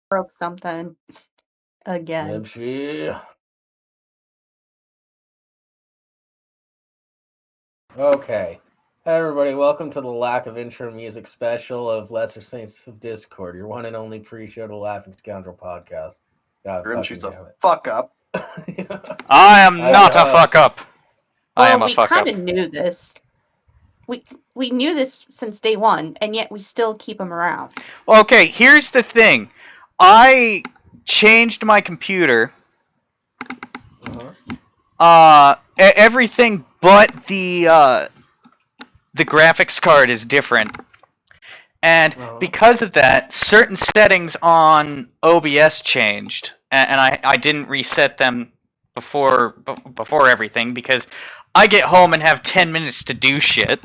broke something again. Rimshee. Okay. Hi, everybody. Welcome to the lack of intro music special of Lesser Saints of Discord, your one and only pre-show to Laughing Scoundrel podcast. God Grimshee's fucking a damn it. fuck up. I am I'm not your a fuck host. up. I am Well, a we fuck up. kind of knew this. We knew this since day one, and yet we still keep him around. Okay, here's the thing. I changed my computer. Everything but the graphics card is different. And because of that, certain settings on OBS changed, and I didn't reset them before everything because I get home and have 10 minutes to do shit.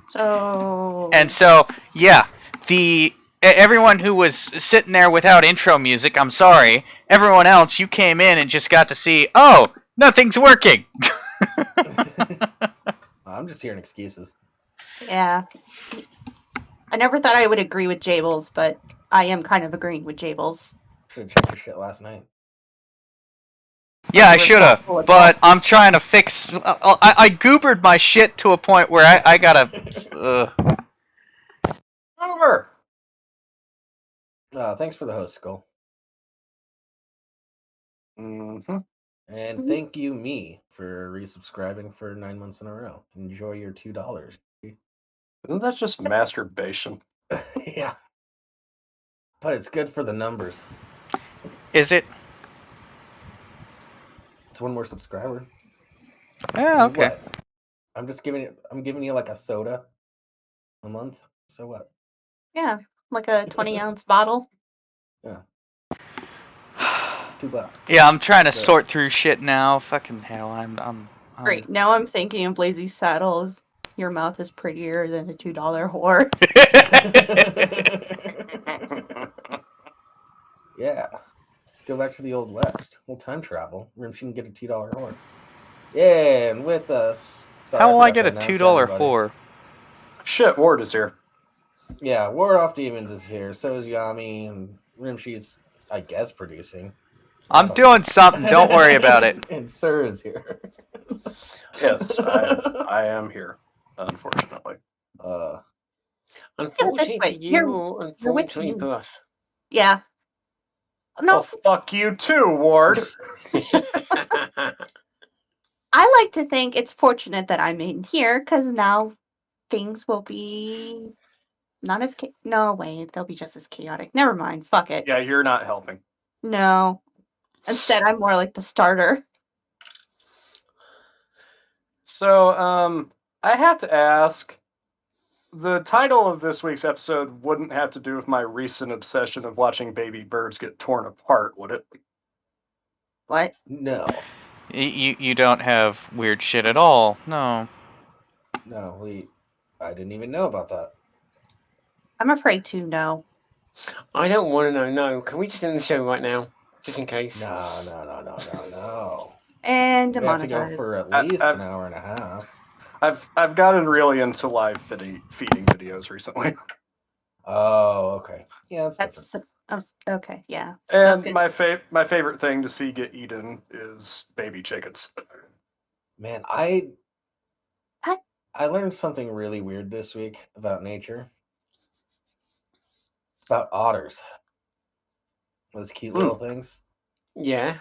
So Yeah, everyone who was sitting there without intro music, I'm sorry. Everyone else, you came in and just got to see, oh, nothing's working. I'm just hearing excuses. yeah, I never thought I would agree with Jables, but I am kind of agreeing with Jables. Should have checked your shit last night. Yeah, I should have, but I'm trying to fix. I goobered my shit to a point where I gotta. Over. Thanks for the host, Skull. Mm-hmm. And thank you, me, for resubscribing for 9 months in a row. Enjoy your $2. Isn't that just masturbation? Yeah. But it's good for the numbers. Is it? It's one more subscriber. Yeah, okay. What? I'm giving you like a soda a month. So what? Yeah, like a 20-ounce bottle. Yeah. $2. Yeah, I'm trying to sort through shit now. Fucking hell, I'm Great. Now I'm thinking of Lazy Saddles. Your mouth is prettier than a $2 whore. Yeah. Go back to the Old West. We'll time travel. Rimshee can get a $2 whore. Yeah, and with us. Sorry, how will I get a $2 whore? Shit, Ward is here. Yeah, ward.off.demons is here. So is Yami, and Rimshee's, I guess, producing. I'm doing something. Don't worry about it. And Sir is here. Yes, I am here. Unfortunately. Unfortunately for you, unfortunately for us. Yeah. No. Well, fuck you too, Ward. I like to think it's fortunate that I'm in here, because now things will be not as no way, they'll be just as chaotic. Never mind. Fuck it. Yeah, you're not helping. No. Instead, I'm more like the starter. So, I have to ask, the title of this week's episode wouldn't have to do with my recent obsession of watching baby birds get torn apart, would it? What? No. You don't have weird shit at all. No. No, I didn't even know about that. I'm afraid to know. I don't want to know. No, can we just end the show right now, just in case? No. And we have to go for at least an hour and a half. I've gotten really into live feeding videos recently. Oh, okay. Yeah, that's okay. Yeah. And my favorite thing to see get eaten is baby chickens. Man, I learned something really weird this week about nature. About otters. Those cute little things. Yeah.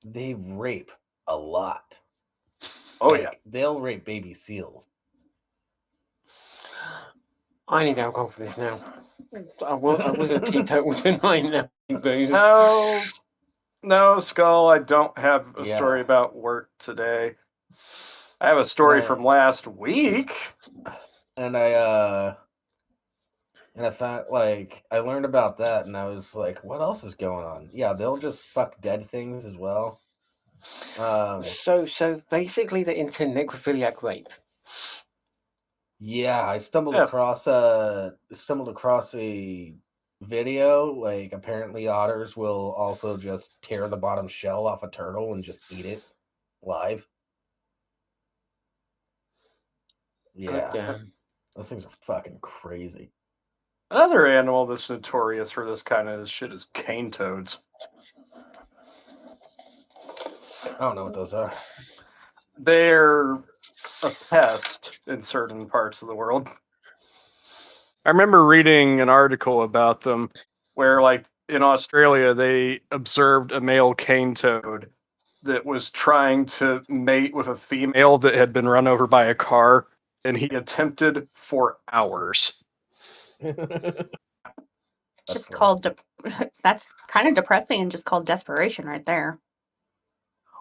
They rape a lot. Oh, yeah. They'll rape baby seals. I need alcohol for this now. I was a teetotal tonight now. No, Skull, I don't have a story about work today. I have a story from last week. And I found, I learned about that, and I was like, what else is going on? Yeah, they'll just fuck dead things as well. So basically they're into necrophiliac rape. Yeah, I stumbled across a video. Like, apparently otters will also just tear the bottom shell off a turtle and just eat it live. Yeah. Those things are fucking crazy. Another animal that's notorious for this kind of shit is cane toads. I don't know what those are. They're a pest in certain parts of the world. I remember reading an article about them where, like, in Australia, they observed a male cane toad that was trying to mate with a female that had been run over by a car, and he attempted for hours. It's just cool. called. That's kind of depressing and just called desperation right there.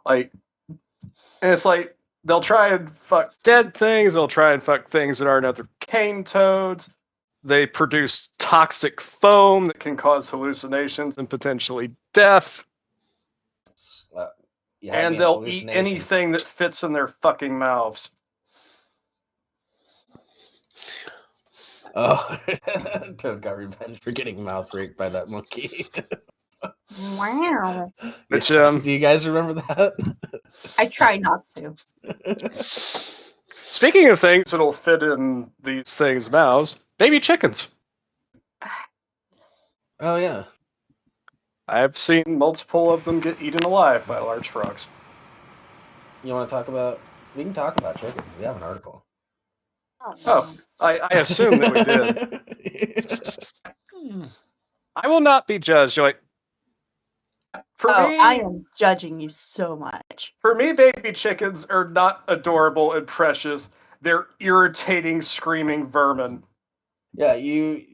Like, and it's like they'll try and fuck dead things. They'll try and fuck things that aren't other cane toads. They produce toxic foam that can cause hallucinations and potentially death. And they'll eat anything that fits in their fucking mouths. Oh, Toad got revenge for getting mouth raped by that monkey. Wow. Which, do you guys remember that? I try not to. Speaking of things that'll fit in these things' mouths, baby chickens. Oh, yeah. I've seen multiple of them get eaten alive by large frogs. You want to talk about... We can talk about chickens. We have an article. Oh, I assume that we did. I will not be judged. You're like, for me, I am judging you so much. For me, baby chickens are not adorable and precious. They're irritating, screaming vermin. Yeah, you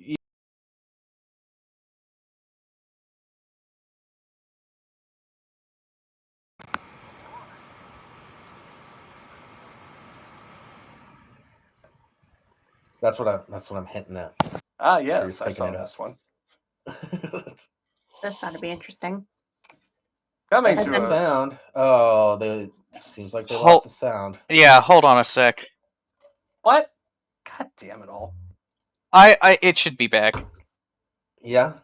That's what I'm hinting at. Ah, yes, I saw this one. This ought to be interesting. Coming That's to the us. sound. Oh, seems like they lost the sound. Yeah, hold on a sec. What? God damn it all. It should be back. Yeah?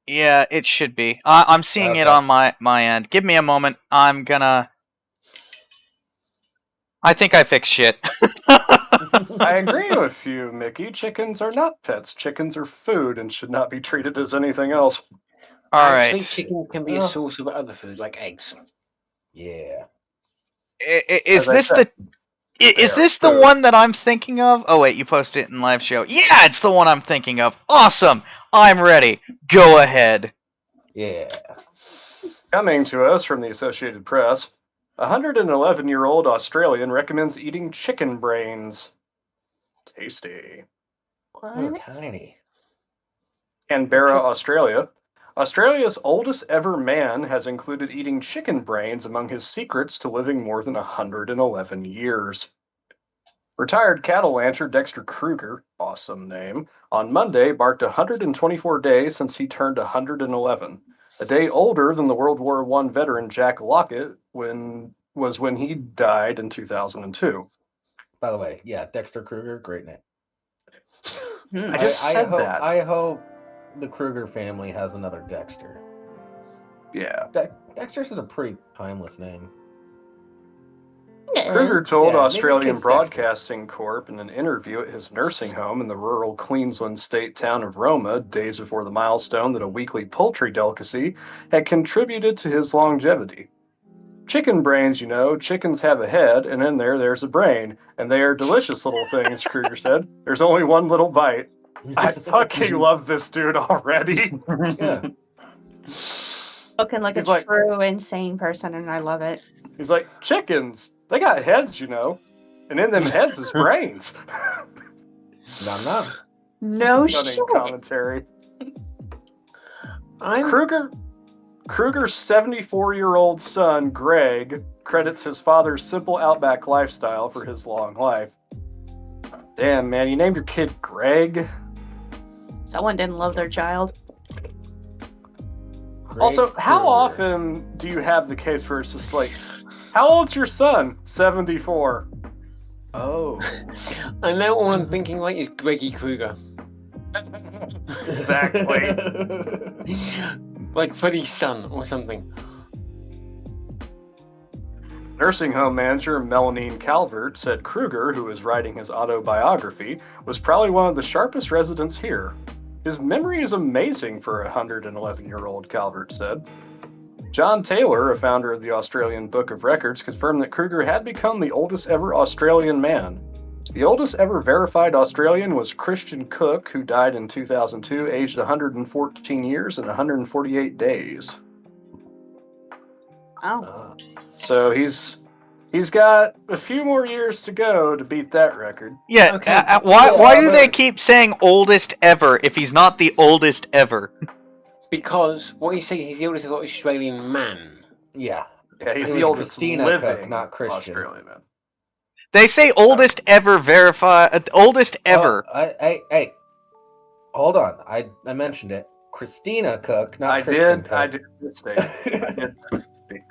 Yeah, it should be. I'm seeing it Okay. on my end. Give me a moment. I'm gonna... I think I fixed shit. I agree with you, Mickey. Chickens are not pets. Chickens are food and should not be treated as anything else. Actually, Alright. chicken can be a source of other food, like eggs. Yeah. Is As I this said, Is are this the food. one that I'm thinking of? Oh wait, you posted it in live show. Yeah, it's the one I'm thinking of. Awesome. I'm ready. Go ahead. Yeah. Coming to us from the Associated Press, a 111-year-old Australian recommends eating chicken brains. Tasty. Oh, What? tiny. Canberra, Australia. Australia's oldest ever man has included eating chicken brains among his secrets to living more than 111 years. Retired cattle rancher Dexter Kruger, awesome name, on Monday marked 124 days since he turned 111. A day older than the World War I veteran Jack Lockett when he died in 2002. By the way, yeah, Dexter Kruger, great name. I just said that. I hope the Kruger family has another Dexter. Yeah. Dexter's is a pretty timeless name. Kruger told Yeah, Australian maybe Broadcasting Corp in an interview at his nursing home in the rural Queensland state town of Roma, days before the milestone, that a weekly poultry delicacy had contributed to his longevity. Chicken brains, you know, chickens have a head, and in there's a brain, and they are delicious little things, Kruger said. There's only one little bite. I fucking love this dude already. Yeah. Spoken like He's a like- true insane person, and I love it. He's like, chickens, they got heads, you know, and in them heads is brains. Nom nom. No Stunning shit. commentary. Kruger's 74-year-old son, Greg, credits his father's simple outback lifestyle for his long life. Damn, man, you named your kid Greg? Someone didn't love their child. Also, how Kruger. often do you have the case where it's just like, how old's your son? 74. Oh. I know all I'm thinking like is Greggy Kruger. Exactly. Like Freddy's son or something. Nursing home manager Melanine Calvert said Kruger, who is writing his autobiography, was probably one of the sharpest residents here. His memory is amazing for a 111-year-old, Calvert said. John Taylor, a founder of the Australian Book of Records, confirmed that Kruger had become the oldest ever Australian man. The oldest ever verified Australian was Christian Cook, who died in 2002, aged 114 years and 148 days. Oh. So he's got a few more years to go to beat that record. Yeah. Okay. Why do they keep saying oldest ever if he's not the oldest ever? Because what you say, he's the oldest Australian man. Yeah. Yeah, he's It the was oldest Christina living Cook, not Christian. Australian man. They say oldest ever verified. Oldest ever. Hey, hold on. I mentioned it. Christina Cook, not Christian Cook. I did mistake. I did.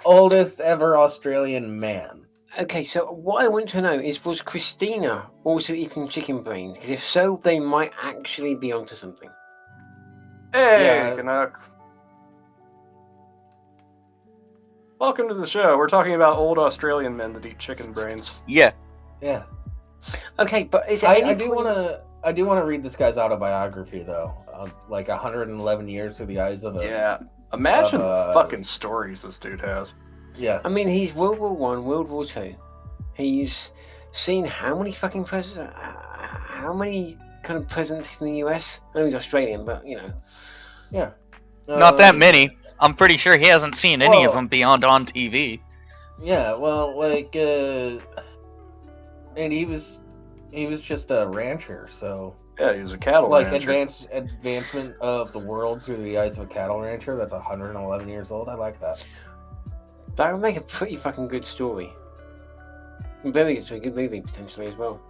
Oldest ever Australian man. Okay, so what I want to know is, was Christina also eating chicken brains? Because if so, they might actually be onto something. Hey, Yeah. Canuck. Welcome to the show. We're talking about old Australian men that eat chicken brains. Yeah. Yeah. Okay, but is it I do want to read this guy's autobiography though. Like 111 years through the eyes of a. Yeah. Imagine the fucking stories this dude has. Yeah. I mean, he's World War One, World War Two. He's seen how many fucking presidents? How many kind of presidents in the US? I know he's Australian, but you know. Yeah. Not that many. I'm pretty sure he hasn't seen any of well- them beyond on TV. Yeah. Well, like, and he was just a rancher, so Yeah, he was a cattle like rancher. advancement of the world through the eyes of a cattle rancher. That's 111 years old. I like that. That would make a pretty fucking good story. Very good story, good movie potentially as well.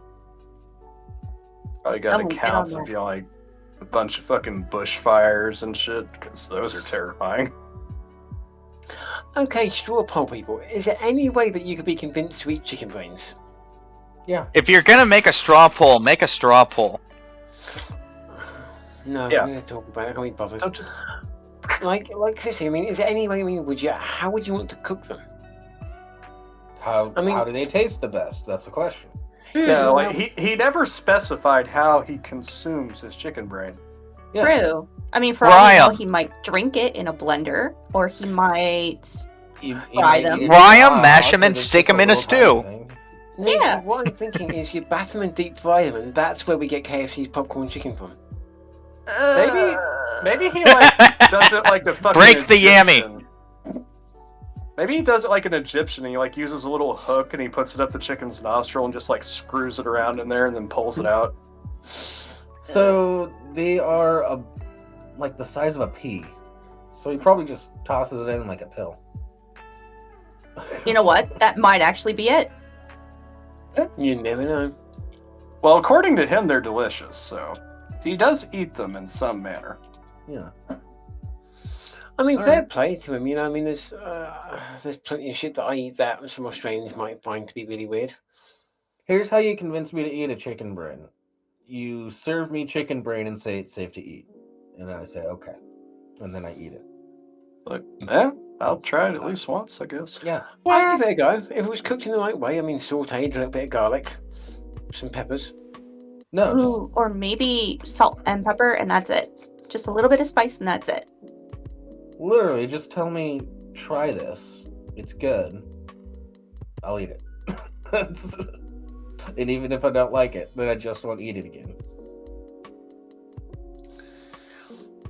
Probably got Someone get on accounts that. of, like, a bunch of fucking bushfires and shit, because those are terrifying. Okay, straw poll people. Is there any way that you could be convinced to eat chicken brains? Yeah. If you're gonna make a straw poll, make a straw poll. No, Yeah. I'm gonna talk about it. I can't be bothered. Don't just... Like seriously, I mean, is there any way? I mean, how would you want to cook them? How I mean- how do they taste the best? That's the question. Yeah, Hmm, like, he never specified how he consumes his chicken brain. Yeah. True. I mean, for all we know, Fry 'em. he might drink it in a blender, or he might. You Fry might them. eat it Fry 'em, raw, mash 'em, 'cause and it's stick just 'em in a little tiny stew. thing. No, Yeah. so what I'm thinking is you batter them and deep fry them, and that's where we get KFC's popcorn chicken from. Maybe he, like, does it like the fucking Break the Yami. Egyptian. Maybe he does it like an Egyptian, and he, like, uses a little hook, and he puts it up the chicken's nostril and just, like, screws it around in there and then pulls it out. So they are like the size of a pea. So he probably just tosses it in like a pill. You know what? That might actually be it. You never know. Well, according to him, they're delicious, so he does eat them in some manner. Yeah. I mean, All fair right. play to him. You know, I mean, there's plenty of shit that I eat that some Australians might find to be really weird. Here's how you convince me to eat a chicken brain. You serve me chicken brain and say it's safe to eat. And then I say, okay. And then I eat it. Like, yeah, I'll try it at least once, I guess. Yeah. I'd give it a go. If it was cooked in the right way, I mean, sauteed, a little bit of garlic, some peppers. No, just Ooh, or maybe salt and pepper, and that's it. Just a little bit of spice, and that's it. literally just tell me, try this. It's good. I'll eat it. That's- and even if I don't like it, then I just won't eat it again.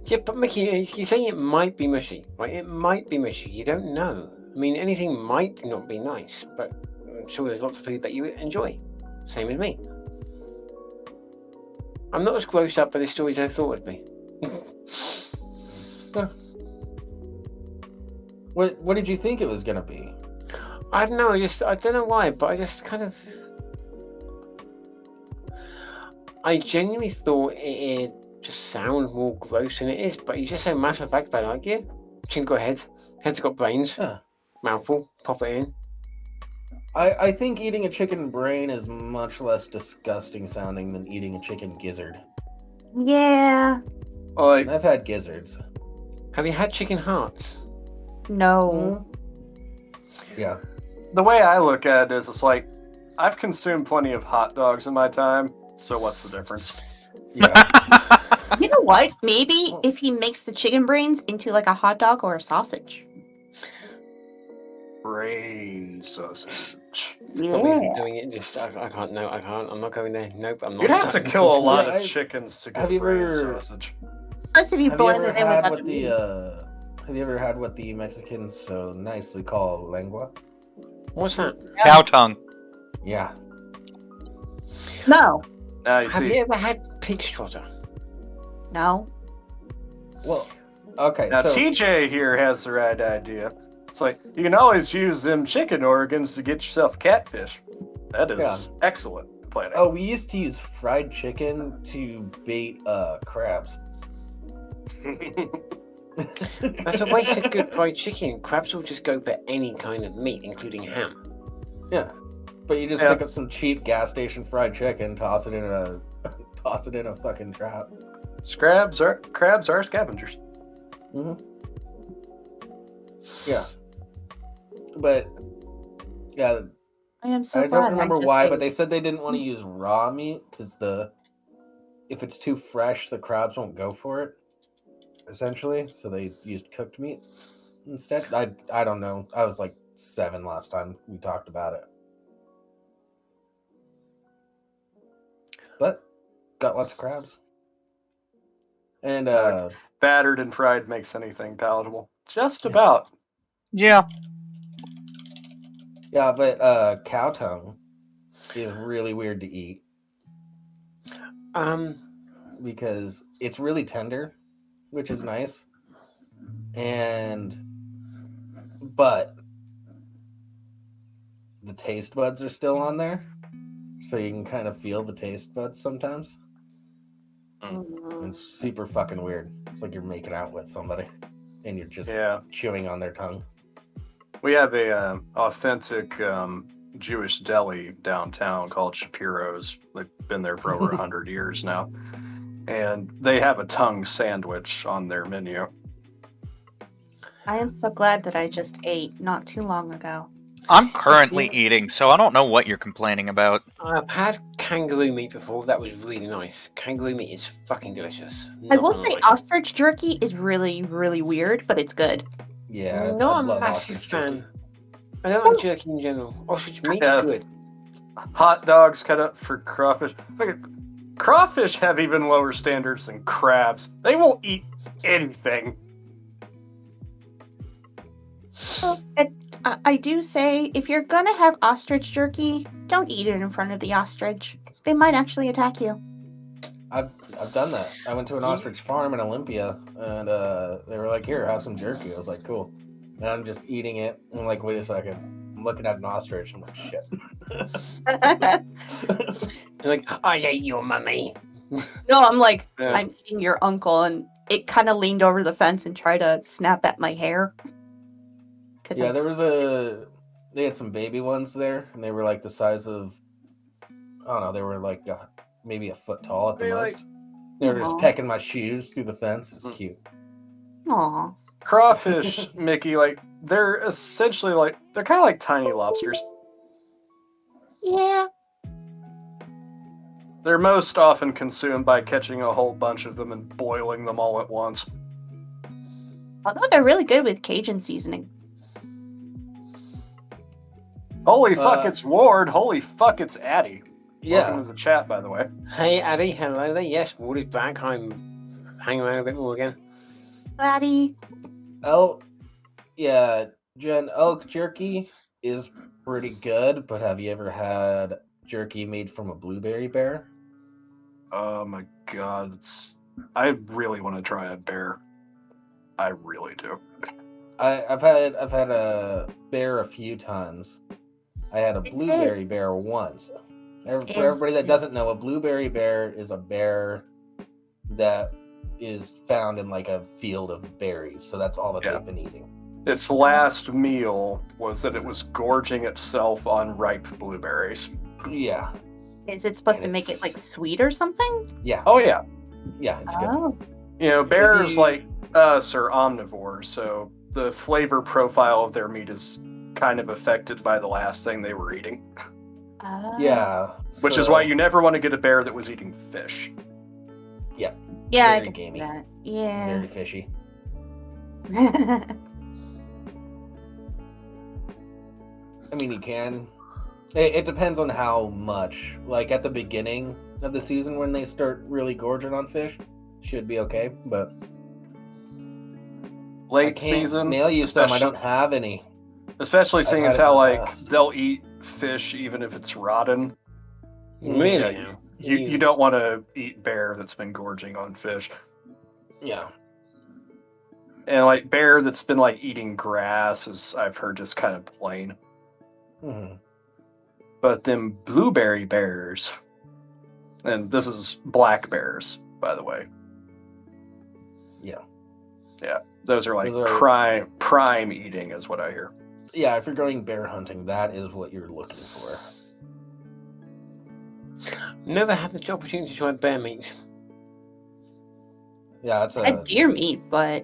Yeah, but Mickey, you're saying it might be mushy, right? It might be mushy. You don't know. I mean, anything might not be nice, but I'm sure there's lots of food that you enjoy. Same as me. I'm not as grossed up by this story as I thought I'd be. What did you think it was gonna be? I don't know. I don't know why, but I just kind of. I genuinely thought it'd just sound more gross than it is, but you just say matter of fact about it, like, yeah, chicken got head, head's got brains, Yeah. mouthful, pop it in. I think eating a chicken brain is much less disgusting sounding than eating a chicken gizzard. Yeah. Well, like, And I've had gizzards. Have you had chicken hearts? No. Yeah. the way I look at it is, it's like, I've consumed plenty of hot dogs in my time, so what's the difference? Yeah. You know what? Maybe if he makes the chicken brains into like a hot dog or a sausage. Brain sausage. Probably isn't doing it. Just I can't. No, I can't. I'm not going there. Nope. I'm not. You'd have to starting. kill a lot Yeah, of chickens to get have you brain ever- sausage. Plus, if you Have you blend ever it in with had other what meat. Have you ever had what the Mexicans so nicely call lengua? What's that? Cow tongue. Yeah. No, Now you Have see. you ever had pig trotter? no. Well, okay. Now so TJ here has the right idea. It's like you can always use them chicken organs to get yourself catfish. That is excellent planning. oh, we used to use fried chicken to bait crabs. That's a waste of good fried chicken. Crabs will just go for any kind of meat, including ham. Yeah, but you just Yeah. pick up some cheap gas station fried chicken, toss it in a fucking trap. crabs are scavengers. Yeah, but yeah, I am so I glad. don't remember just why, ate. but they said they didn't want to use raw meat because if it's too fresh, the crabs won't go for it. Essentially, so they used cooked meat instead. I don't know. I was like 7 last time we talked about it, but got lots of crabs. And Battered and fried makes anything palatable. Just about. Yeah. yeah, but cow tongue is really weird to eat because it's really tender, which is nice. But the taste buds are still on there, so you can kind of feel the taste buds sometimes. It's super fucking weird. It's like you're making out with somebody and you're just chewing on their tongue. We have a authentic Jewish deli downtown called Shapiro's. They've been there for over 100 years now. And they have a tongue sandwich on their menu. I am so glad that I just ate not too long ago. I'm currently eating, so I don't know what you're complaining about. I've had kangaroo meat before. That was really nice. Kangaroo meat is fucking delicious. I Not will gonna say lie. ostrich jerky is really, really weird, but it's good. Yeah, Not I a love massive ostrich fan. jerky. I don't like jerky in general. Ostrich meat, Yeah. good. Hot dogs cut up for crawfish. Look, crawfish have even lower standards than crabs. They will eat anything. Well, I do say, if you're gonna have ostrich jerky, don't eat it in front of the ostrich. They might actually attack you. I've done that. I went to an ostrich farm in Olympia, and they were like, "Here, have some jerky." I was like, "Cool," and I'm just eating it. I'm like, "Wait a second." I'm looking at an ostrich. I'm like, "Shit." You're like, I ate your mummy. No, I'm like, Yeah. I'm eating your uncle, and it kind of leaned over the fence and tried to snap at my hair. Yeah, they had some baby ones there, and they were like the size of, I don't know, they were like maybe a foot tall at the Maybe, most. They were just Aw. pecking my shoes through the fence. It was cute. Aw. Crawfish, Mickey, like, they're essentially like, they're kind of like tiny lobsters. Yeah. They're most often consumed by catching a whole bunch of them and boiling them all at once. Although they're really good with Cajun seasoning. Holy fuck, it's Ward. Holy fuck, it's Addie. Yeah. Welcome to the chat, by the way. Hey, Addie, hello there. Yes, Ward is back. I'm hanging around a bit more again. Laddie. Jen, elk jerky is pretty good, but have you ever had jerky made from a blueberry bear? Oh my god, I really want to try a bear. I really do. I've had a bear a few times. I had a blueberry bear once. For everybody that doesn't know, a blueberry bear is a bear that is found in like a field of berries. So that's all that they've been eating. Its last meal was that it was gorging itself on ripe blueberries. Yeah. Is it supposed to make it like sweet or something? Yeah. Oh yeah. Yeah, it's good. Oh. You know, bears like us are omnivores, so the flavor profile of their meat is kind of affected by the last thing they were eating. Yeah. Which is why you never want to get a bear that was eating fish. Yeah. Yeah, I Very can see gamey. that. Yeah. Very fishy. I mean, you can. It depends on how much. Like, at the beginning of the season when they start really gorging on fish, should be okay, but... I Late can't season, mail you some, I don't have any. especially I've seeing had as it in how the like past. they'll eat fish even if it's rotten. Really? Yeah, now? You don't want to eat bear that's been gorging on fish. Yeah. And like bear that's been like eating grass is, I've heard, just kind of plain. Mhm. But them blueberry bears, and this is black bears, by the way. Yeah. Yeah, those are like Those are- prime eating is what I hear. Yeah, if you're going bear hunting, that is what you're looking for. Never had the opportunity to try bear meat. Yeah, it's I had deer meat, but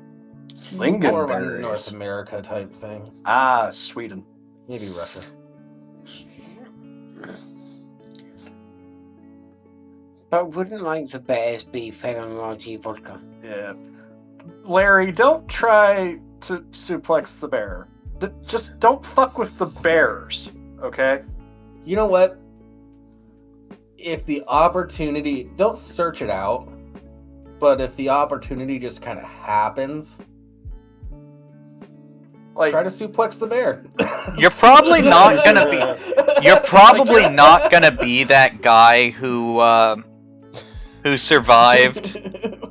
more of a Lingonberries. North America type thing. Ah, Sweden. Maybe Russia. But wouldn't like the bears be fed on Raji vodka? Yeah. Larry, don't try to suplex the bear. Just don't fuck with the bears, okay? You know what? If the opportunity, don't search it out, but if the opportunity just kind of happens, Like, try to suplex the bear. You're probably not gonna be. You're probably not gonna be that guy who survived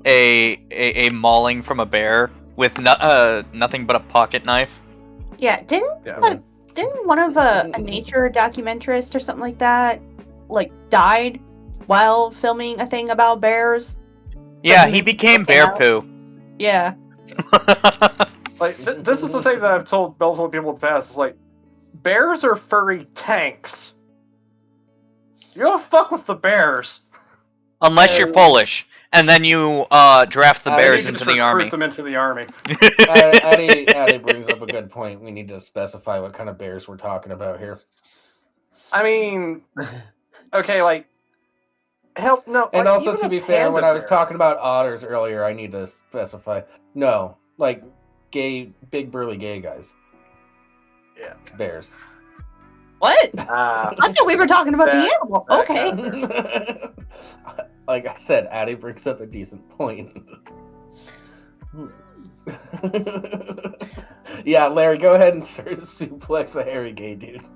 a mauling from a bear with nothing but a pocket knife. yeah, didn't one of a nature documentarist or something like that like died while filming a thing about bears? Yeah, he became bear poo. Yeah. like this is the thing that I've told multiple people in the past. Is like, bears are furry tanks. You don't fuck with the bears. Unless you're Polish, and then you draft the I bears You into just the recruit army. them into the army. Addie brings up a good point. We need to specify what kind of bears we're talking about here. I mean, okay, like, hell, no. And like, also, even to a be fair, panda when I was bear- talking about otters earlier, I need to specify. No, like gay, big burly gay guys. Yeah. Bears. What? Ah, I thought we were talking about That- the animal. that Okay. kind of- Like I said, Addie brings up a decent point. Yeah, Larry, go ahead and suplex a hairy gay dude.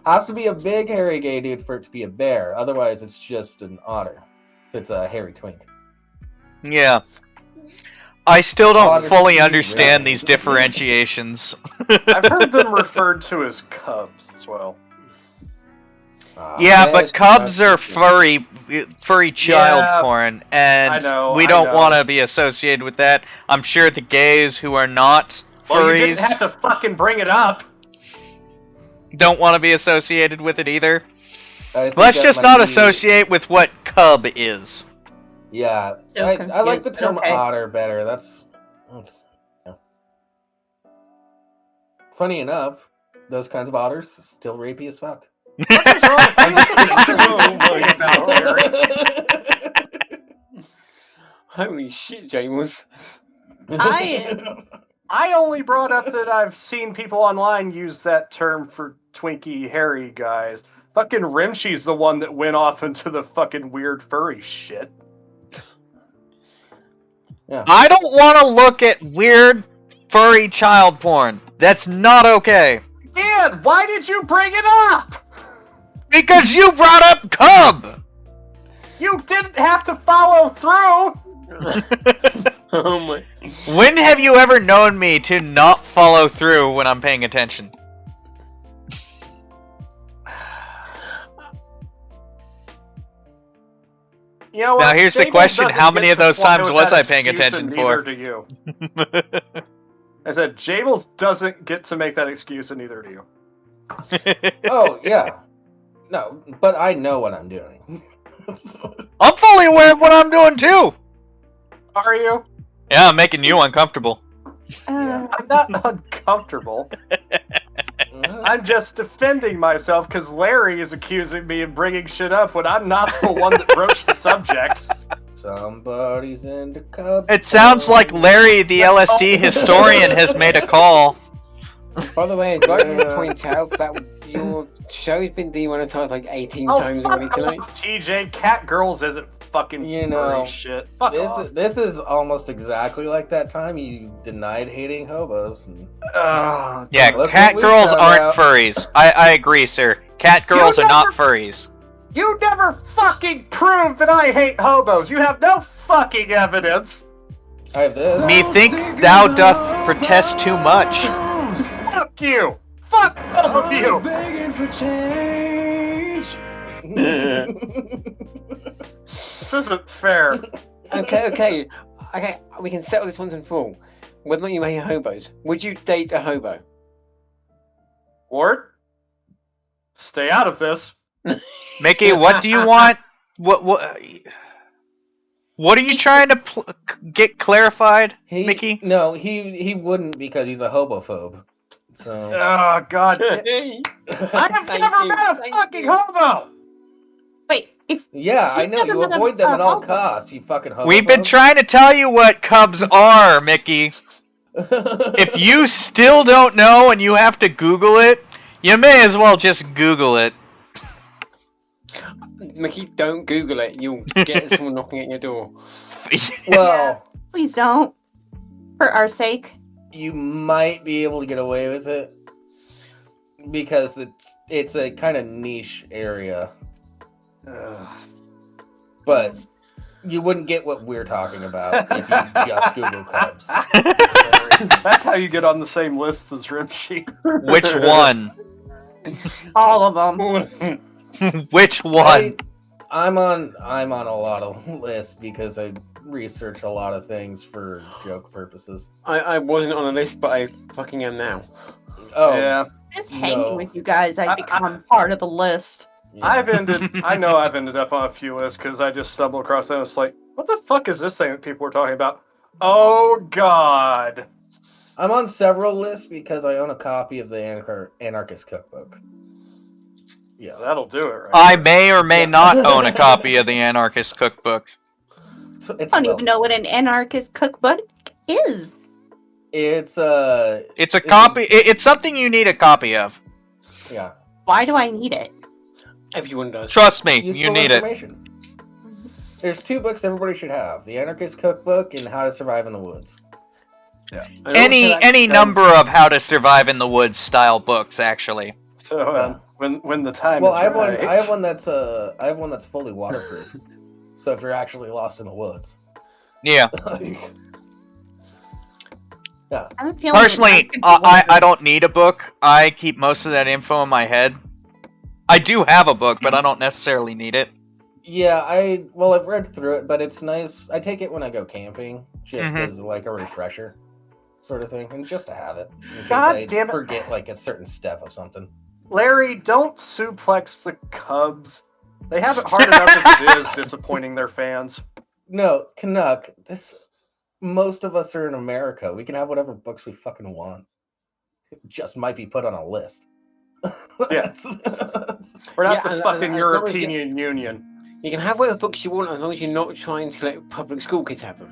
Has to be a big hairy gay dude for it to be a bear. Otherwise, it's just an otter. If it's a hairy twink. Yeah. I still don't Otters fully can be understand really- these differentiations. I've heard them referred to as cubs as well. Yeah, Bears but cubs can are be- furry child Yeah, porn, and I know, we I don't know. want to be associated with that. I'm sure the gays who are not Well, you didn't furries have to fucking bring it up. don't want to be associated with it either. I think Let's that just might not be- associate with what cub is. Yeah, So I like the confused, term okay. otter better. That's yeah. Funny enough, those kinds of otters still rapey as fuck. Oh my God, Holy shit, James. I only brought up that I've seen people online use that term for twinkie hairy guys. Fucking Rimshee's the one that went off into the fucking weird furry shit. I don't want to look at weird furry child porn. That's not okay. Dan, why did you bring it up? Because you brought up cub. You didn't have to follow through. Oh my. When have you ever known me to not follow through when I'm paying attention? You know what? Now here's the Jable question, doesn't how get many to of those fly times with was that I paying excuse, attention and for? Neither do you. I said Jables doesn't get to make that excuse, and neither do you. Oh yeah, no, but I know what I'm doing. I'm fully aware of what I'm doing too. Are you? Yeah, I'm making you uncomfortable. Yeah. I'm not uncomfortable. I'm just defending myself because Larry is accusing me of bringing shit up when I'm not the one that broached the subject. Somebody's into cub. It sounds like Larry, the LSD historian, has made a call. By the way, I'd like to point out that your show's been demonetized like 18 times already tonight. TJ, Cat Girls isn't fucking furry shit. Fuck off. This is almost exactly like that time you denied hating hobos. And... yeah, cat girls aren't furries. I agree, sir. Cat girls are not furries. You never fucking proved that I hate hobos. You have no fucking evidence. I have this. Methink thou doth protest too much. Fuck you. Fuck all of you. Begging for change. This isn't fair. Okay. We can settle this once and for all. Whether or not you hate hobos, would you date a hobo? Ward, stay out of this. Mickey, what do you want? What are you trying to get clarified, Mickey? No, he wouldn't because he's a hobophobe. So. Oh God! I have never met a fucking hobo. Wait, I know you avoid them at all costs. You fucking homophobe. We've been trying to tell you what cubs are, Mickey. If you still don't know and you have to Google it, you may as well just Google it. Mickey, don't Google it. You'll get someone knocking at your door. Well, please don't. For our sake. You might be able to get away with it because it's a kind of niche area. But you wouldn't get what we're talking about if you just Google clubs. That's how you get on the same list as Rimshee. Which one? All of them. Which one? I'm on a lot of lists because I research a lot of things for joke purposes. I wasn't on a list, but I fucking am now. Oh yeah. Just hanging with you guys, I become part of the list. Yeah. I know I've ended up on a few lists because I just stumbled across it and it's like, what the fuck is this thing that people were talking about? Oh God. I'm on several lists because I own a copy of the Anarchist Cookbook. Yeah, that'll do it, right? I may or may not own a copy of the Anarchist Cookbook. I don't even know what an Anarchist Cookbook is. It's a copy. It's something you need a copy of. Yeah. Why do I need it? Everyone does. Trust me, you need it. There's 2 books everybody should have: the Anarchist Cookbook and How to Survive in the Woods. Yeah. Any number of How to Survive in the Woods style books, actually. So when the time. Well, is I have one that's fully waterproof. So if you're actually lost in the woods. Yeah. Yeah. Personally, I don't need a book. I keep most of that info in my head. I do have a book, but I don't necessarily need it. Yeah, I've read through it, but it's nice. I take it when I go camping, just as like a refresher, sort of thing, and just to have it. God damn it! Forget like a certain step of something. Larry, don't suplex the Cubs. They have it hard enough as it is, disappointing their fans. No, Canuck. Most of us are in America. We can have whatever books we fucking want. It just might be put on a list. Yeah. We're not the fucking European Union. You can have whatever books you want as long as you're not trying to let public school kids have them.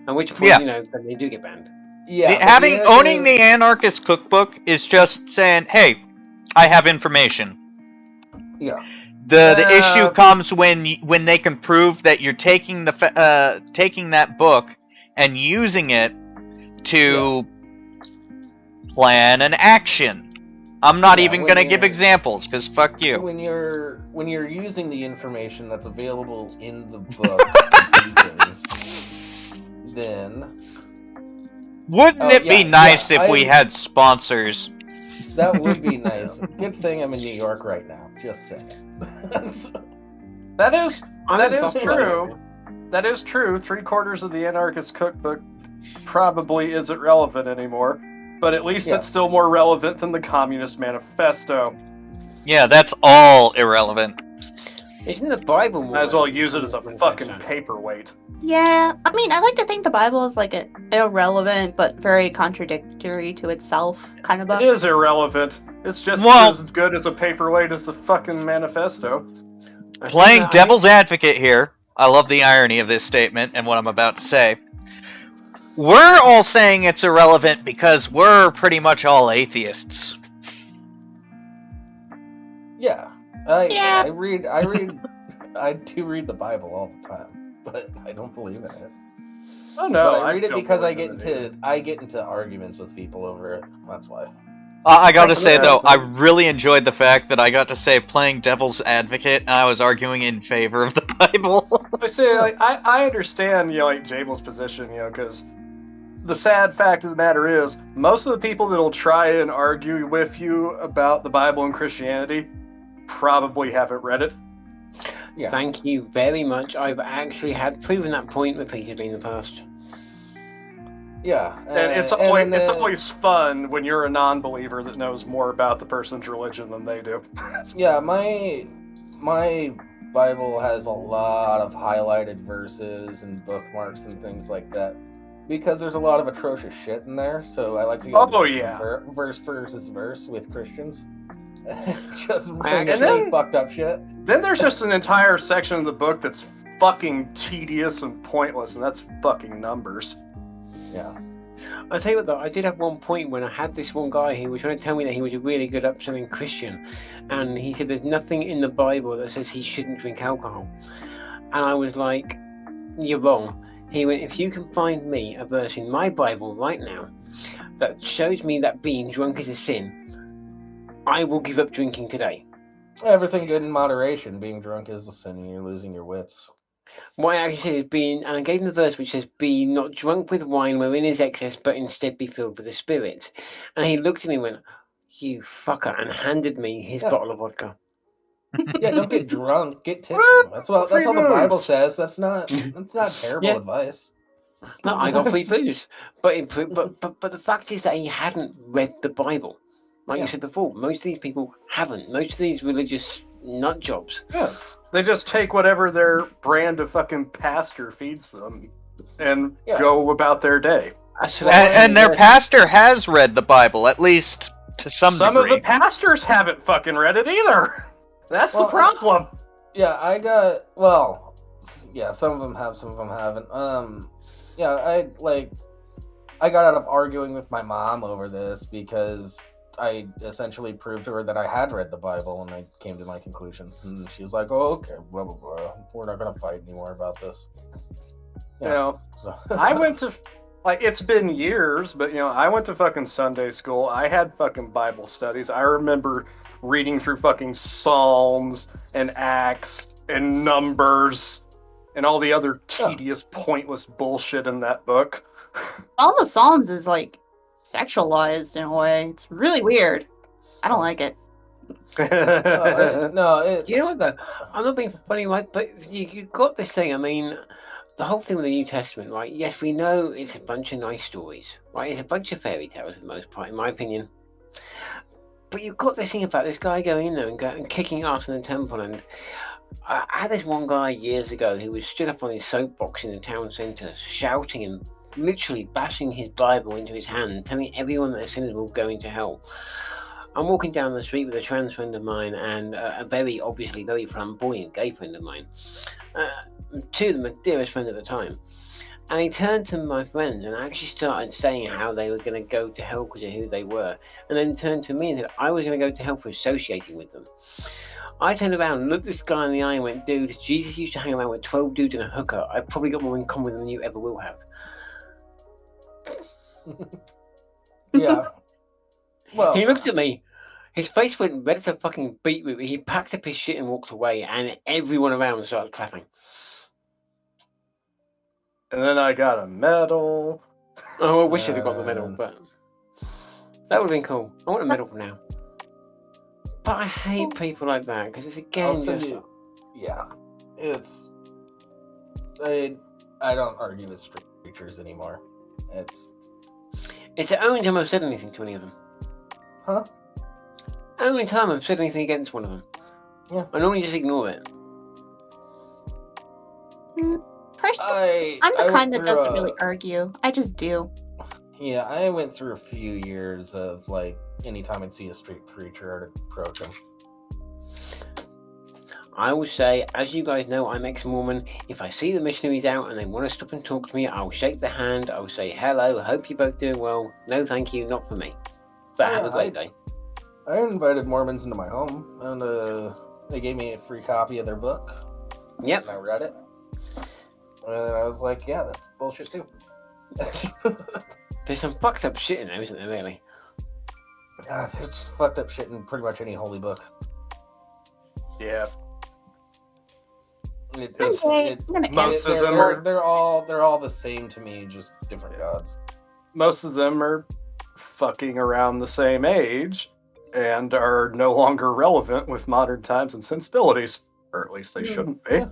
At which point, then they do get banned. Yeah. Owning the Anarchist Cookbook is just saying, hey, I have information. Yeah. The issue comes when they can prove that you're taking taking that book and using it to plan an action. I'm not even gonna give examples because fuck you. When you're using the information that's available in the book to do things, then wouldn't it be nice if we had sponsors? That would be nice. Good thing I'm in New York right now. Just saying. That is true. That is true. 3/4 of the Anarchist Cookbook probably isn't relevant anymore. But at least it's still more relevant than the Communist Manifesto. Yeah, that's all irrelevant. Isn't the Bible more? Might as well use it as a fucking paperweight. Yeah, I mean, I like to think the Bible is like an irrelevant but very contradictory to itself kind of book. It is irrelevant. It's just as good as a paperweight as the fucking manifesto. Playing devil's advocate here, I love the irony of this statement and what I'm about to say. We're all saying it's irrelevant because we're pretty much all atheists. Yeah. Yeah. I do read the Bible all the time, but I don't believe in it. Oh no, But I read it don't because I believe get in it either. into arguments with people over it. That's why. I gotta say Yeah. though, I really enjoyed the fact that I got to say playing devil's advocate and I was arguing in favor of the Bible. I say, like, I understand, like Jamel's position, because the sad fact of the matter is, most of the people that'll try and argue with you about the Bible and Christianity probably haven't read it. Yeah. Thank you very much. I've actually had proven that point repeatedly in the past. Yeah. And it's always fun when you're a non-believer that knows more about the person's religion than they do. Yeah, my Bible has a lot of highlighted verses and bookmarks and things like that because there's a lot of atrocious shit in there. So I like to go verse versus verse with Christians. Just bring in really fucked up shit. Then there's just an entire section of the book that's fucking tedious and pointless, and that's fucking Numbers. Yeah. I'll tell you what though, I did have one point when I had this one guy who was trying to tell me that he was a really good upselling Christian, and he said there's nothing in the Bible that says he shouldn't drink alcohol. And I was like, you're wrong. He went, if you can find me a verse in my Bible right now that shows me that being drunk is a sin, I will give up drinking today. Everything good in moderation. Being drunk is a sin and you're losing your wits. What I actually said is being, and I gave him the verse which says, be not drunk with wine wherein is excess, but instead be filled with the Spirit. And he looked at me and went, you fucker, and handed me his bottle of vodka. Yeah, don't get drunk, get tipsy. That's all the Bible says. That's not terrible advice. No, I got free booze. But the fact is that he hadn't read the Bible. Like you said before, most of these people haven't. Most of these religious nut jobs. Yeah. They just take whatever their brand of fucking pastor feeds them and go about their day. And their pastor has read the Bible, at least to some degree. Some of the pastors haven't fucking read it either. That's the problem. Some of them have, some of them haven't. I got out of arguing with my mom over this because I essentially proved to her that I had read the Bible and I came to my conclusions. And she was like, oh, okay, blah, blah, blah. We're not going to fight anymore about this. I went to, it's been years, but, I went to fucking Sunday school. I had fucking Bible studies. I remember reading through fucking Psalms and Acts and Numbers and all the other tedious, pointless bullshit in that book. All the Psalms is, sexualized in a way. It's really weird. I don't like it. You know what though? I'm not being funny, right? But you got this thing. I mean, the whole thing with the New Testament, right? Yes, we know it's a bunch of nice stories, right? It's a bunch of fairy tales for the most part, in my opinion. But you've got this thing about this guy going in there and kicking ass in the temple. And I had this one guy years ago who was stood up on his soapbox in the town centre, shouting and literally bashing his Bible into his hand, telling everyone that their sinners will go into hell. I'm walking down the street with a trans friend of mine and a very, obviously, very flamboyant gay friend of mine. Two of them my dearest friends at the time. And he turned to my friends and actually started saying how they were going to go to hell because of who they were. And then turned to me and said I was going to go to hell for associating with them. I turned around and looked this guy in the eye and went, dude, Jesus used to hang around with 12 dudes and a hooker. I've probably got more in common than you ever will have. Yeah. Well, he looked at me. His face went red as a fucking beetroot. He packed up his shit and walked away, and everyone around started clapping. And then I got a medal. Oh, I wish I'd have got the medal, but that would have been cool. I want a medal now. But I hate people like that because it's again just. It's. I don't argue with street preachers anymore. It's the only time I've said anything to any of them. Huh? Only time I've said anything against one of them. Yeah. I normally just ignore it. Personally, I'm the kind that doesn't really argue. I just do. Yeah, I went through a few years of anytime I'd see a street preacher, I'd approach him. I will say, as you guys know, I'm ex-Mormon. If I see the missionaries out and they want to stop and talk to me, I'll shake their hand. I'll say, hello, hope you're both doing well. No, thank you, not for me. But have a great day. I invited Mormons into my home, and they gave me a free copy of their book. Yep. And I read it. And I was like, yeah, that's bullshit too. There's some fucked up shit in there, isn't there, really? God, there's fucked up shit in pretty much any holy book. Yeah. Most of them are they're all the same to me, just different gods. Most of them are fucking around the same age and are no longer relevant with modern times and sensibilities, or at least they shouldn't be. Yeah.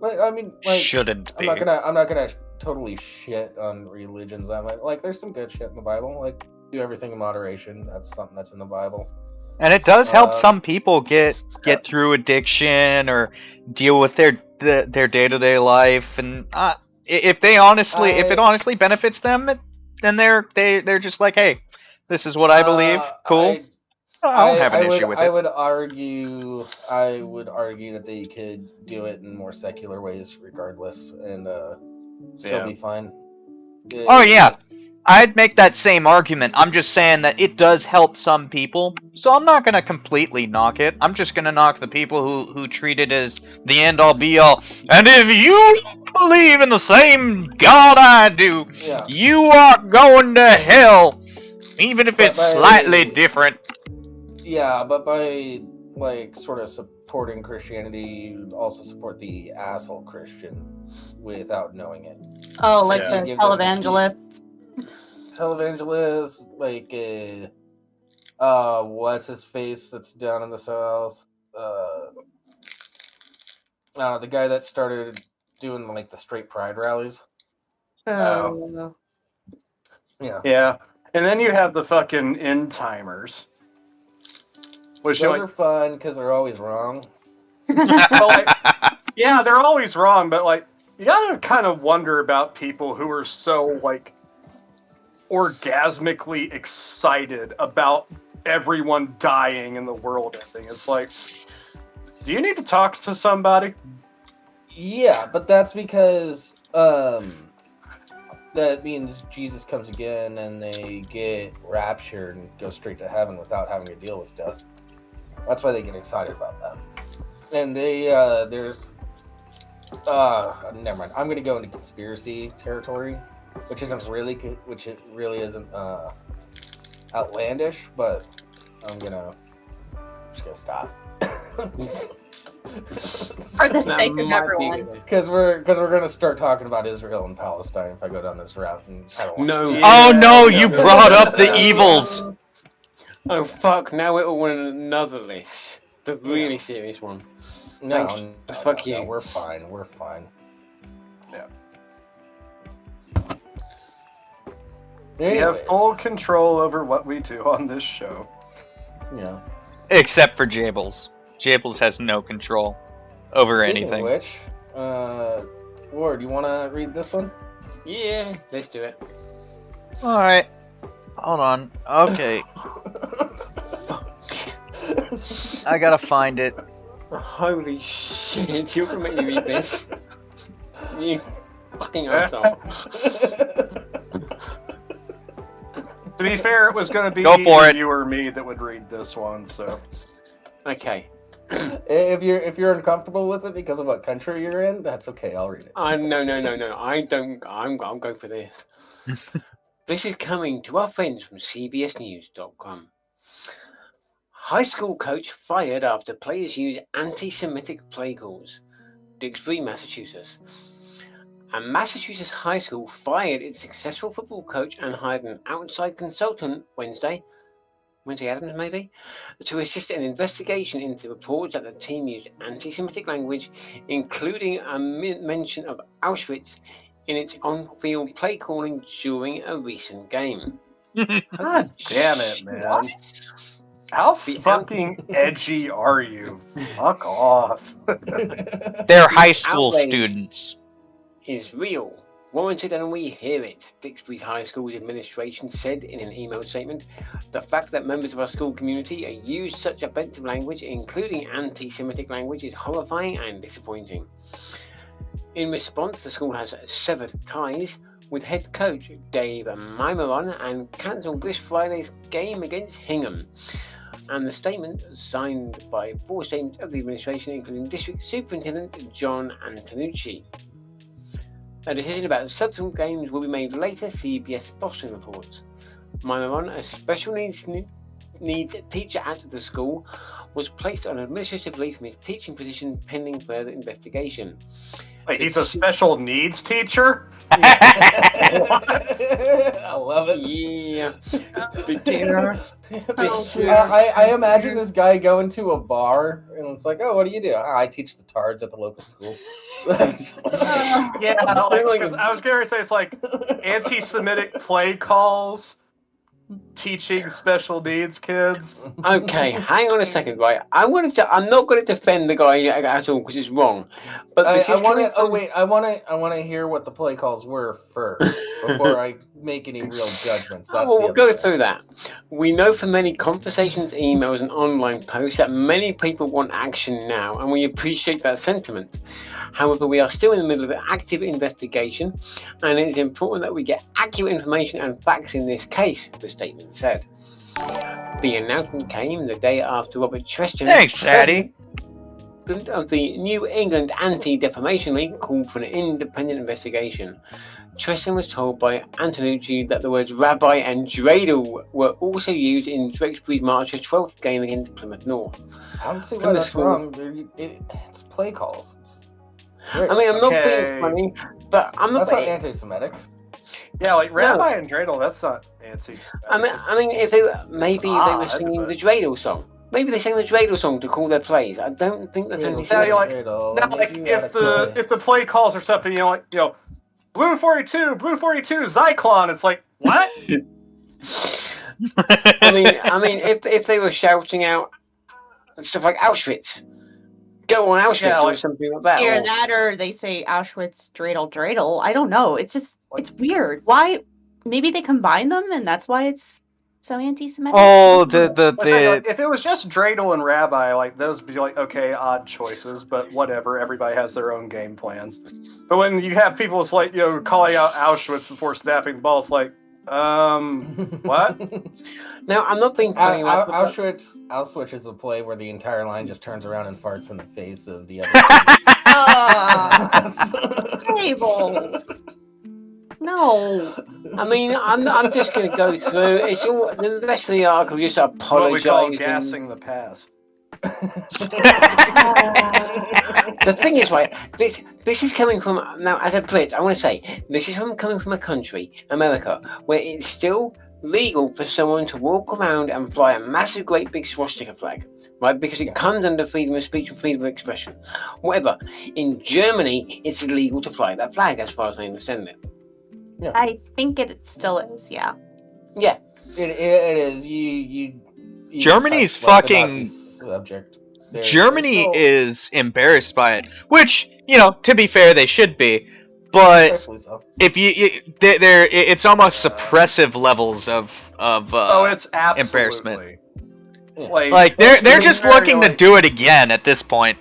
Like, I mean, like, Shouldn't be. I'm not gonna totally shit on religions. Like, there's some good shit in the Bible. Like, do everything in moderation. That's something that's in the Bible. And it does help some people get through addiction or deal with their day-to-day life, and if it honestly benefits them, then they're just like, hey, this is what I believe. Cool. I don't have an issue with it. I would argue that they could do it in more secular ways, regardless, and still be fine. Oh yeah. I'd make that same argument. I'm just saying that it does help some people, so I'm not gonna completely knock it. I'm just gonna knock the people who treat it as the end-all be-all. And if you believe in the same God I do, you are going to hell, even if it's slightly different. Yeah, but by like sort of supporting Christianity, you also support the asshole Christian without knowing it. Oh, like the televangelists. Televangelists, like what's his face that's down in the south? The guy that started doing like the straight pride rallies. Yeah. And then you have the fucking end timers. Which those are fun because they're always wrong. Yeah, they're always wrong, but like you gotta kind of wonder about people who are so like orgasmically excited about everyone dying and the world ending. It's like, do you need to talk to somebody? Yeah, but that's because that means Jesus comes again and they get raptured and go straight to heaven without having to deal with death. That's why they get excited about that. And they there's never mind. I'm gonna go into conspiracy territory. Which isn't really outlandish, but I'm just gonna stop. For the sake of everyone. Because we're gonna start talking about Israel and Palestine if I go down this route, and I don't want to. Oh no, you brought up the evils. Oh fuck! Now we're all on another list, the really serious one. No, fuck you. No, we're fine. We're fine. Yeah. Anyways. We have full control over what we do on this show. Yeah. Except for Jables. Jables has no control over anything. Speaking of which, Ward, you want to read this one? Yeah, let's do it. Alright. Hold on. Okay. I gotta find it. Holy shit, you're gonna make me read this? You fucking asshole. To be fair, it was going to be you or me that would read this one, so. Okay. If you're uncomfortable with it because of what country you're in, that's okay. I'll read it. No. I don't. I'm going for this. This is coming to our friends from CBSNews.com. High school coach fired after players use anti-Semitic play calls. Dixbury, Massachusetts. A Massachusetts high school fired its successful football coach and hired an outside consultant Wednesday Adams maybe, to assist in an investigation into reports that the team used anti-Semitic language, including a mention of Auschwitz in its on-field play calling during a recent game. God damn it, man. What? How fucking edgy are you? Fuck off. They're high school students. Is real. Warranted and we hear it, Dixbury High School's administration said in an email statement. The fact that members of our school community use such offensive language, including anti-Semitic language, is horrifying and disappointing. In response, the school has severed ties with head coach Dave Mimeron and cancelled this Friday's game against Hingham. And the statement, signed by 4 statements of the administration, including District Superintendent John Antonucci. A decision about subsequent games will be made later, CBS Boston reports. Mimeron, a special needs teacher at the school, was placed on administrative leave from his teaching position pending further investigation. Wait, he's a special needs teacher? I love it. Yeah. I imagine this guy going to a bar and it's like, oh, what do you do? I teach the tards at the local school. Yeah, because I was going to say it's like anti-Semitic play calls, teaching special needs kids. Okay, hang on a second, right? I'm not going to defend the guy at all because it's wrong. But I want to hear what the play calls were first before I make any real judgments. We'll go through that. We know from many conversations, emails, and online posts that many people want action now, and we appreciate that sentiment. However, we are still in the middle of an active investigation, and it is important that we get accurate information and facts in this case, the statement said. The announcement came the day after Robert Treston, Thanks, Addie, of the New England Anti-Defamation League, called for an independent investigation. Treston was told by Antonucci that the words rabbi and dreidel were also used in Drakesbury's March's 12th game against Plymouth North. I don't see why that's wrong. It's play calls. I mean, I'm not being funny, but I'm not. That's not anti-Semitic. Yeah, like rabbi and dreidel, that's not anti-Semitic. I mean, if they were singing the dreidel song. Maybe they sang the dreidel song to call their plays. I don't think that's anti-Semitic. If the play calls or something, Blue 42, Zyklon. It's like, what? I mean, if they were shouting out stuff like Auschwitz, go on Auschwitz or something like that. Either that or they say Auschwitz, dreidel. I don't know. It's just, it's weird. Why? Maybe they combine them and that's why it's so anti-Semitic. Oh, if it was just dreidel and rabbi, like those would be like, okay, odd choices, but whatever. Everybody has their own game plans. But when you have people, it's like, calling out Auschwitz before snapping the ball, it's like, what? Now, I'm not being funny. Auschwitz is a play where the entire line just turns around and farts in the face of the other. Tables. No. I mean, I'm just going to go through. It's all the rest of the article. Just apologizing. What we call gassing the pass. The thing is, right? This is coming from now. As a Brit, I want to say this is coming from a country, America, where it's still legal for someone to walk around and fly a massive, great big swastika flag, right? Because it comes under freedom of speech and freedom of expression. Whatever. In Germany, it's illegal to fly that flag, as far as I understand it. Yeah. I think it still is, yeah. Yeah. It is. You Germany's fucking subject. Germany is embarrassed by it, which, to be fair, they should be. But if it's almost suppressive levels of it's absolutely embarrassment. Yeah. Like they're just looking to do it again at this point.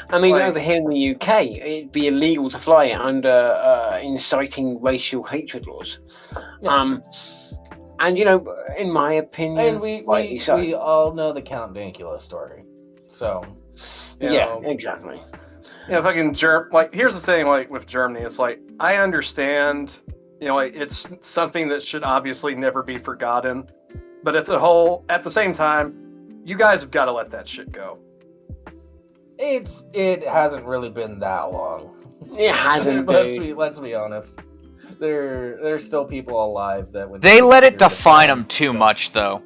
I mean, over here in the UK, it'd be illegal to fly it under inciting racial hatred laws. Yeah. And in my opinion, and we all know the Count Dankula story, so yeah, exactly. Fucking here's the thing, with Germany, it's like, I understand, it's something that should obviously never be forgotten, but at the same time, you guys have got to let that shit go. It hasn't really been that long. It hasn't. Let's be honest. There's still people alive that would. They let it define them too much, though.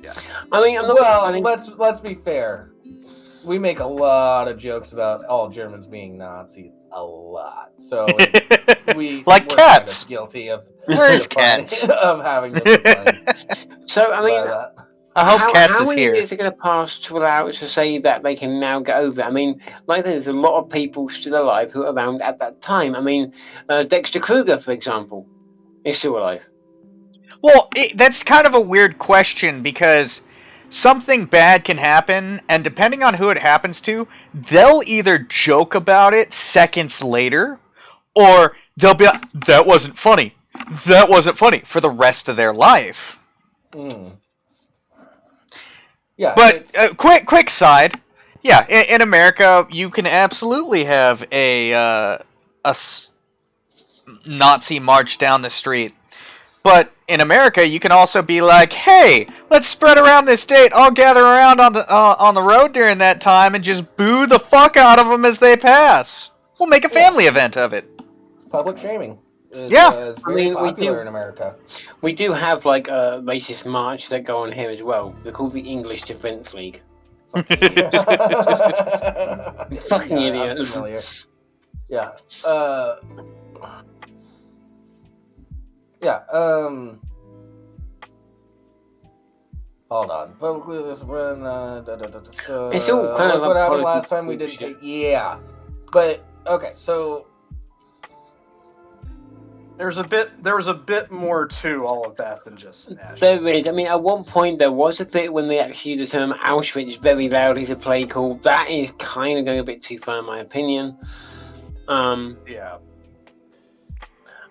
Yeah. I mean, let's be fair. We make a lot of jokes about all Germans being Nazi, a lot. So we're cats. Kind of guilty of where's cats of having them defined. So I mean, I hope Katz how is many here. years are going to pass to allow us to say that they can now get over it? I mean, like there's a lot of people still alive who were around at that time. I mean, Dexter Kruger, for example, is still alive. Well, that's kind of a weird question because something bad can happen, and depending on who it happens to, they'll either joke about it seconds later, or they'll be like, that wasn't funny. That wasn't funny for the rest of their life. Yeah, but quick side, yeah, in America, you can absolutely have a Nazi march down the street. But in America, you can also be like, "Hey, let's spread around this date. I'll gather around on the road during that time and just boo the fuck out of them as they pass. We'll make a family event of it." Public shaming is, Yeah. is very popular in America. We do have like a racist march that go on here as well. They're called the English Defence League. Fucking idiots. I'm familiar. Yeah. Yeah. Hold on. Publicly, this run. It's all kind of what happened politics last time we didn't take. Yeah, but okay. So there was a bit more to all of that than just Nash. There is. I mean, at one point there was a bit when they actually used the term Auschwitz very loudly to play call. That is kind of going a bit too far, in my opinion. Yeah.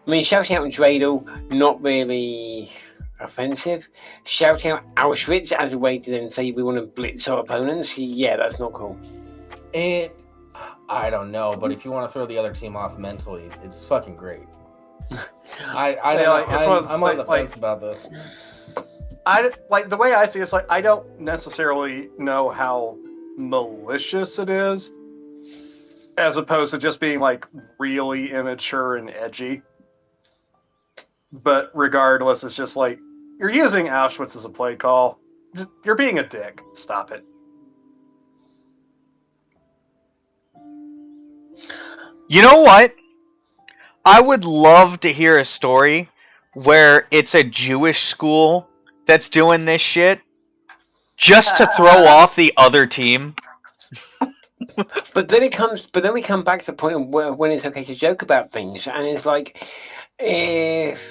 I mean, shouting out Dreidel, not really offensive. Shouting out Auschwitz as a way to then say we want to blitz our opponents, yeah, that's not cool. I don't know, but if you want to throw the other team off mentally, it's fucking great. I don't know. I'm on the fence about this. I like the way I see it, it's like I don't necessarily know how malicious it is, as opposed to just being like really immature and edgy. But regardless, it's just like you're using Auschwitz as a play call. You're being a dick. Stop it. You know what? I would love to hear a story where it's a Jewish school that's doing this shit just to throw off the other team. But then we come back to the point where when it's okay to joke about things, and it's like if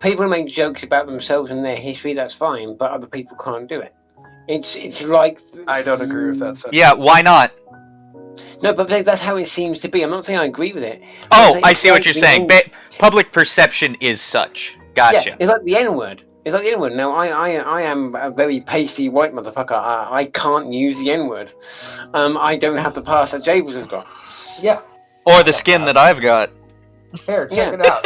people make jokes about themselves and their history, that's fine, but other people can't do it. It's like I don't agree with that sentence. Yeah, why not? No, but that's how it seems to be. I'm not saying I agree with it. Oh, I see what you're saying. Public perception is such. Gotcha. Yeah, it's like the N-word. It's like the N-word. Now, I am a very pasty white motherfucker. I can't use the N-word. I don't have the pass that Jables has got. Yeah. Or the skin that I've got. Here, check it out.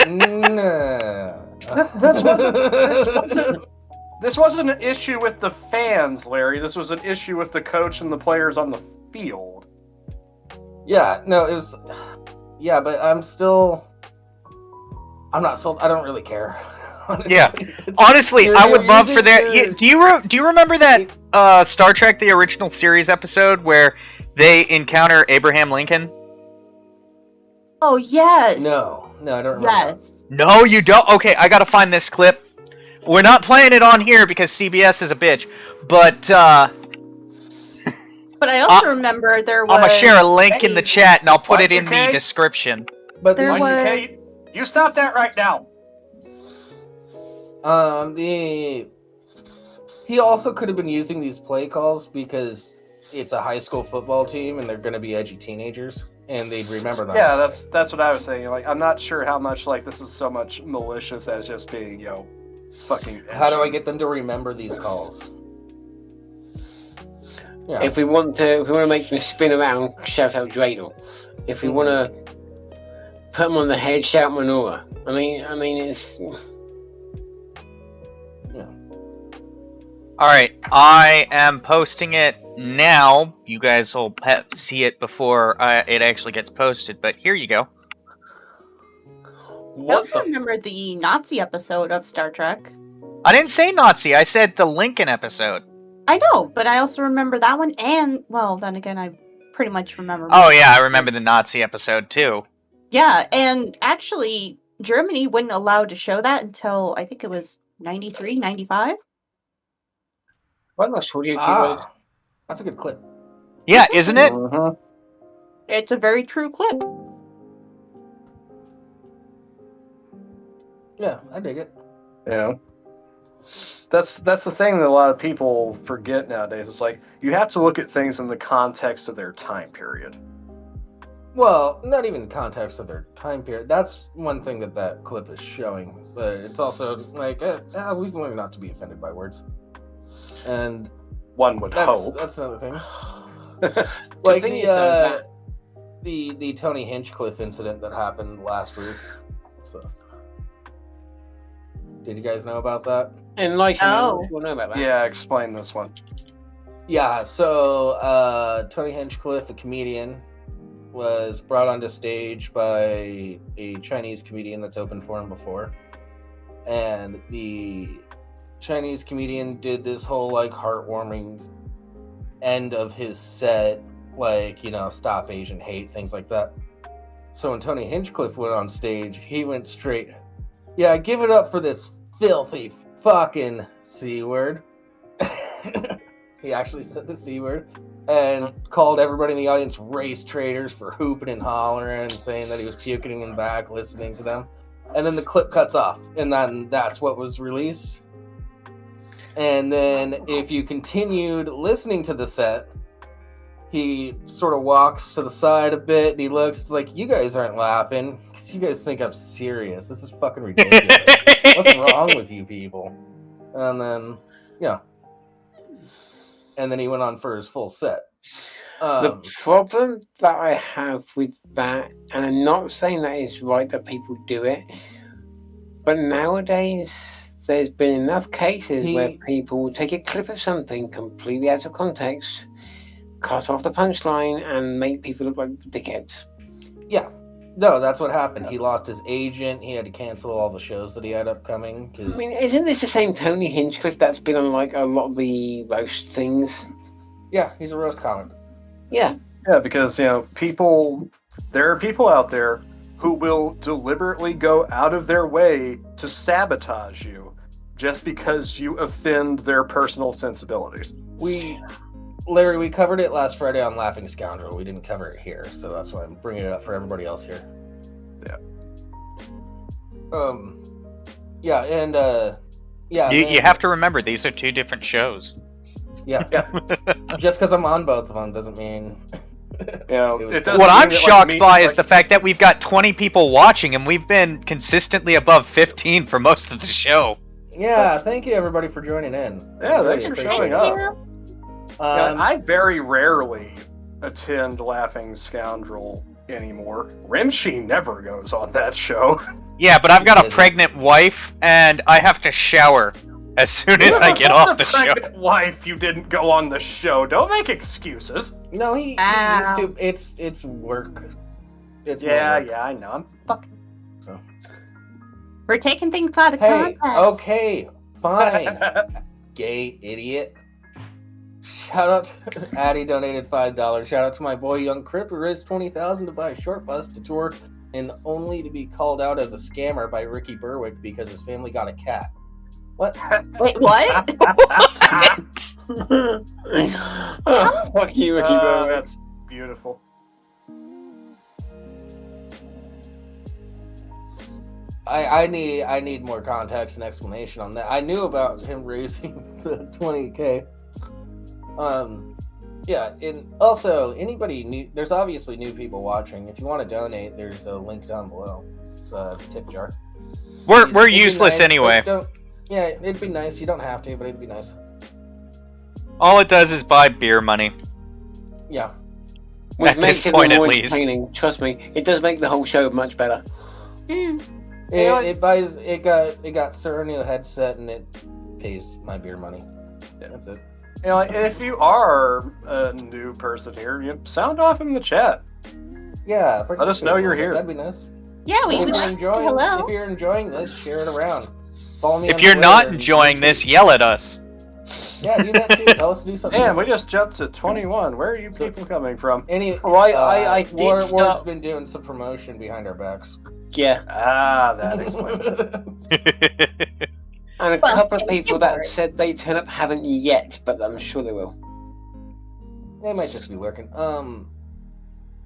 This wasn't an issue with the fans, Larry. This was an issue with the coach and the players on the field. Yeah, no, it was. Yeah, but I'm not sold. I don't really care. Honestly. Yeah, honestly, I would love for that. Do you remember that Star Trek: The Original Series episode where they encounter Abraham Lincoln? Oh yes. No, I don't remember. Yes. No, you don't. Okay, I gotta find this clip. We're not playing it on here because CBS is a bitch, but. But I also remember there was. I'm gonna share a link in the chat and I'll put it in the description. But there was. You stop that right now. He also could have been using these play calls because it's a high school football team and they're going to be edgy teenagers and they'd remember them. Yeah, that's what I was saying. Like, I'm not sure how much like this is so much malicious as just being fucking edgy. How do I get them to remember these calls? Yeah. If we want to make them spin around, shout out Dreidel. If we want to put them on the head, shout Manura. I mean, it's. Yeah. All right, I am posting it now. You guys will see it before it actually gets posted. But here you go. I also remember the Nazi episode of Star Trek. I didn't say Nazi. I said the Lincoln episode. I know, but I also remember that one, and, well, then again, I pretty much remember... Oh, yeah, I remember the Nazi episode, too. Yeah, and actually, Germany wouldn't allow to show that until, I think it was 93, 95? Well, that's audio keywords. That's a good clip. Yeah, isn't it? Mhm. It's a very true clip. Yeah, I dig it. Yeah. That's the thing that a lot of people forget nowadays. It's like you have to look at things in the context of their time period. Well, not even in context of their time period. That's one thing that clip is showing. But it's also like, we've learned not to be offended by words. And One would hope. that's another thing. The Like thing is, though, the Tony Hinchcliffe incident that happened last week. So, did you guys know about that? enlighten me, Oh. we'll know about that. Yeah, explain this one. Yeah, so Tony Hinchcliffe, a comedian, was brought onto stage by a Chinese comedian that's opened for him before. And the Chinese comedian did this whole like heartwarming end of his set, like, you know, stop Asian hate, things like that. So when Tony Hinchcliffe went on stage, he went straight, yeah, give it up for this filthy fucking C word. He actually said the C word and called everybody in the audience race traitors for hooping and hollering and saying that he was puking in the back listening to them. And then the clip cuts off, and then that's what was released. And then if you continued listening to the set, he sort of walks to the side a bit and he looks, it's like, you guys aren't laughing because you guys think I'm serious. This is fucking ridiculous. What's wrong with you people? And then, yeah. And then he went on for his full set. The problem that I have with that, and I'm not saying that it's right that people do it, but nowadays there's been enough cases where people will take a clip of something completely out of context, cut off the punchline, and make people look like dickheads. Yeah. No, that's what happened. He lost his agent. He had to cancel all the shows that he had upcoming. I mean, isn't this the same Tony Hinchcliffe that's been on like a lot of the roast things? Yeah, he's a roast comic. Yeah. Yeah, because, you know, there are people out there who will deliberately go out of their way to sabotage you just because you offend their personal sensibilities. Larry, we covered it last Friday on Laughing Scoundrel. We didn't cover it here, so that's why I'm bringing it up for everybody else here. Yeah. Yeah, and You have to remember, these are two different shows. Yeah. Just because I'm on both of them doesn't mean. You know, What I'm shocked by is the fact that we've got 20 people watching, and we've been consistently above 15 for most of the show. Yeah, thank you everybody for joining in. Yeah, Really thanks for appreciate showing it. up. I very rarely attend Laughing Scoundrel anymore. Rimshee never goes on that show. Yeah, but I've got a pregnant wife, and I have to shower as soon as I get off the show. Pregnant wife, you didn't go on the show. Don't make excuses. No, he used to. It's work. It's yeah, work. I know. I'm fucking. So. We're taking things out of Hey, context. okay, fine. Gay idiot. Shout out to Addie donated $5. Shout out to my boy Young Crip who raised $20,000 to buy a short bus to tour and only to be called out as a scammer by Ricky Berwick because his family got a cat. What? Wait, what? Oh, fuck you, Ricky Berwick. That's beautiful. I need more context and explanation on that. I knew about him raising the $20K. Yeah, and also anybody new. There's obviously new people watching. If you want to donate, there's a link down below. It's a tip jar. We're useless nice, anyway. Yeah, it'd be nice. You don't have to, but it'd be nice. All it does is buy beer money. Yeah. Which At makes this it point, more at least. entertaining. Trust me, it does make the whole show much better. It got Sir a new headset and it pays my beer money. Yeah, that's it. You know, if you are a new person here, sound off in the chat. Yeah, let us know you're here. That'd be nice. Yeah, we If can. you're Hello. If you're enjoying this, share it around. Follow me. If on you're Twitter not and enjoying this, yell at us. Yeah, do that too. Tell us to do something. Man, we just jumped to 21. Where are you people coming from? I did Ward's start- been doing some promotion behind our backs. Yeah. Ah, that explains it. And a Well, couple of thank you people for that it. said they turn up haven't yet, but I'm sure they will. They might just be lurking.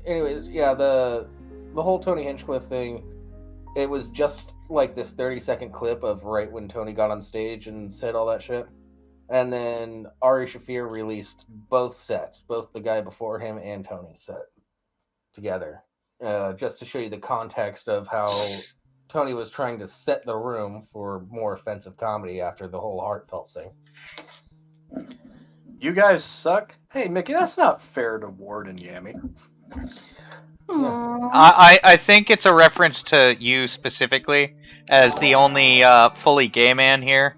Anyways, yeah, the whole Tony Hinchcliffe thing, it was just like this 30-second clip of right when Tony got on stage and said all that shit. And then Ari Shaffir released both sets, both the guy before him and Tony's set together, just to show you the context of how Tony was trying to set the room for more offensive comedy after the whole heartfelt thing. You guys suck. Hey, Mickey, that's not fair to Ward and Yami. Yeah. I think it's a reference to you specifically as the only fully gay man here.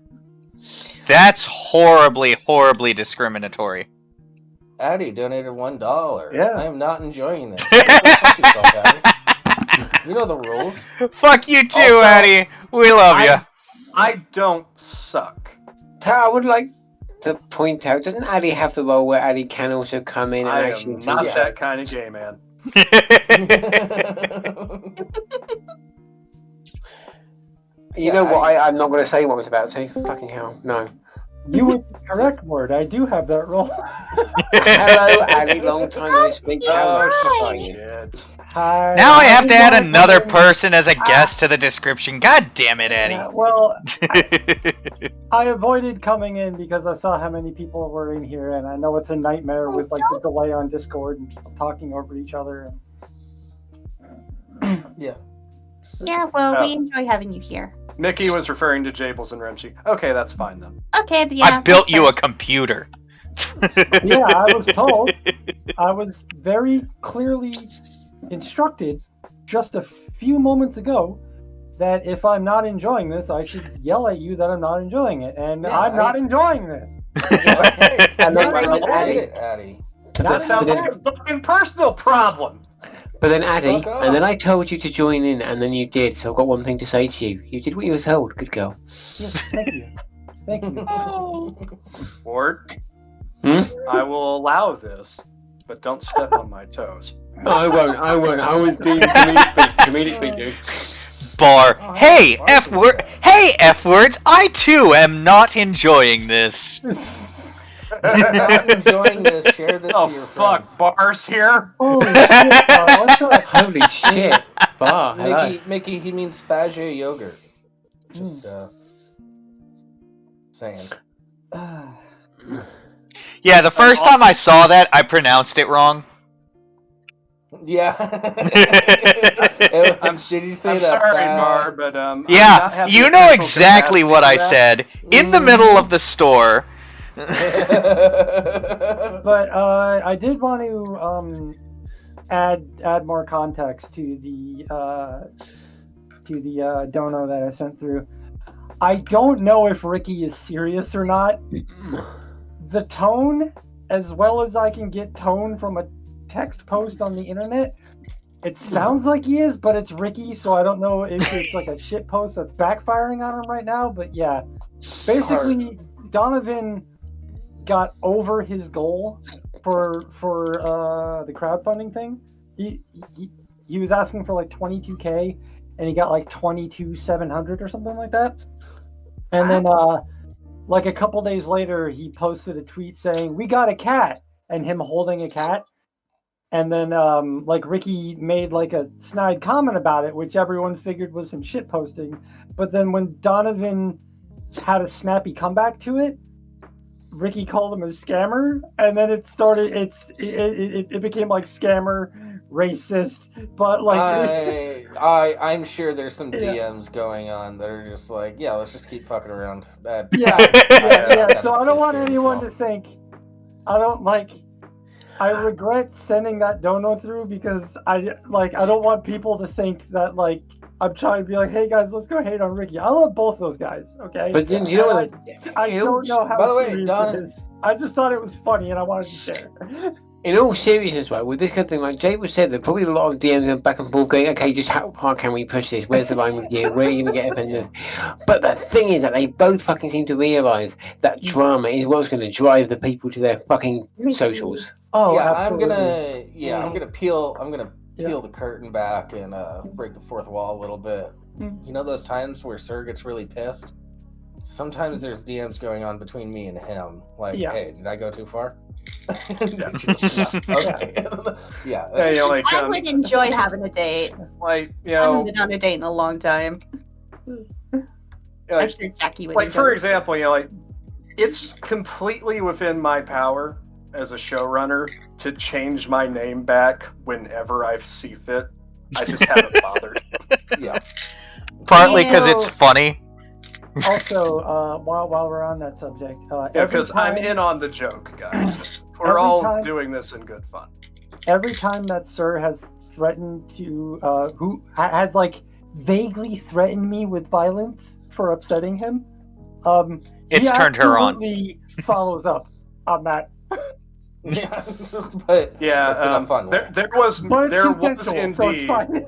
That's horribly, horribly discriminatory. Addie donated $1. Yeah. I am not enjoying this. Go fuck yourself, Addie. You know the rules. Fuck you too, Also, Addie. We love you. I don't suck. I would like to point out, doesn't Addie have the role where Addie can also come in and I actually... am not Yeah. that kind of gay man. You know what, I'm not going to say what I was about to. Fucking hell, no. You would be correct, Ward. I do have that role. Hello, Addie, long time no speak. How Oh, are you? shit. Hi. Now I have to add I'm another wondering- person as a guest to the description. God damn it, Yeah, Eddie. well, I avoided coming in because I saw how many people were in here, and I know it's a nightmare with like the delay on Discord and people talking over each other. Yeah. Yeah, well, we Oh. enjoy having you here. Mickey was referring to Jables and Rimshee. Okay, that's fine then. Okay, yeah. I built that's you fine. a computer. Yeah, I was told. I was very clearly instructed just a few moments ago that if I'm not enjoying this, I should yell at you that I'm not enjoying it, and Yeah, I'm not enjoying this. Hey, And then- you're and then right, Addie- Addie. That sounds like a fucking personal problem. But then Addie, Fuck off. and then I told you to join in, and then you did, so I've got one thing to say to you. You did what you were told, good girl. Yes, thank you. Thank you. Ward, Hmm? I will allow this, but don't step on my toes. I won't, I was being comedically, dude. Bar. Oh, Hey, Bar's F in word. there. Hey, F words. I too am not enjoying this. If you're not enjoying this, share this Oh to your fuck, friends. Bar's here. Holy shit, Carl, what's up? Holy shit. Bar, hello. Mickey, he means Fabergé yogurt. Just saying. Yeah, the first time I saw that, I pronounced it wrong. Yeah. I'm Did you say I'm that? sorry, Bar, but I'm not Yeah, having you the know mental exactly capacity what for I that. said. In the middle of the store. But I did want to add more context to the dono that I sent through. I don't know if Ricky is serious or not. The tone, as well as I can get tone from a text post on the internet, it sounds like he is, but it's Ricky, so I don't know if it's like a shit post that's backfiring on him right now. But yeah, basically, Donovan got over his goal for the crowdfunding thing. He was asking for like 22K, and he got like 22,700 or something like that. And then like a couple days later, he posted a tweet saying, "We got a cat," and him holding a cat. And then like Ricky made like a snide comment about it, which everyone figured was him shit posting. But then when Donovan had a snappy comeback to it, Ricky called him a scammer, and then it started. It became like scammer, racist, but like I'm sure there's some Yeah. DMs going on that are just like, yeah, let's just keep fucking around. yeah. So I don't want serious anyone at to all. think I regret sending that dono through because I don't want people to think that like I'm trying to be like, hey guys, let's go hate on Ricky. I love both those guys, okay? But then you know what? I don't know how By the way, serious Donna- it is. I just thought it was funny and I wanted to share. In all seriousness, right, with this kind of thing, like Jay was said, there's probably a lot of DMs going back and forth going, okay, just how far can we push this? Where's the line with you? Where are you going to get offended? But the thing is that they both fucking seem to realise that drama is what's going to drive the people to their fucking socials. Oh, yeah, absolutely. I'm gonna peel Yeah. the curtain back and break the fourth wall a little bit. Mm. You know those times where Sir gets really pissed? Sometimes there's DMs going on between me and him. Like, Yeah. hey, did I go too far? Okay. Yeah. Yeah, you know, like, I would enjoy having a date. like, you I haven't know, been on a date in a long time. I'm like, sure Jackie would like enjoy for it. example, you know, like, it's completely within my power as a showrunner to change my name back whenever I see fit. I just haven't bothered. Yeah. Partly because Yeah. it's funny. Also, while we're on that subject, Yeah, every because I'm time- in on the joke, guys. We're Every all time- doing this in good fun. every time that Sir has threatened to, has like vaguely threatened me with violence for upsetting him, It's he turned her on. absolutely follows up on that. Yeah. But Yeah, it's in a fun way. there was But it's there was consensual, so it's indeed fine.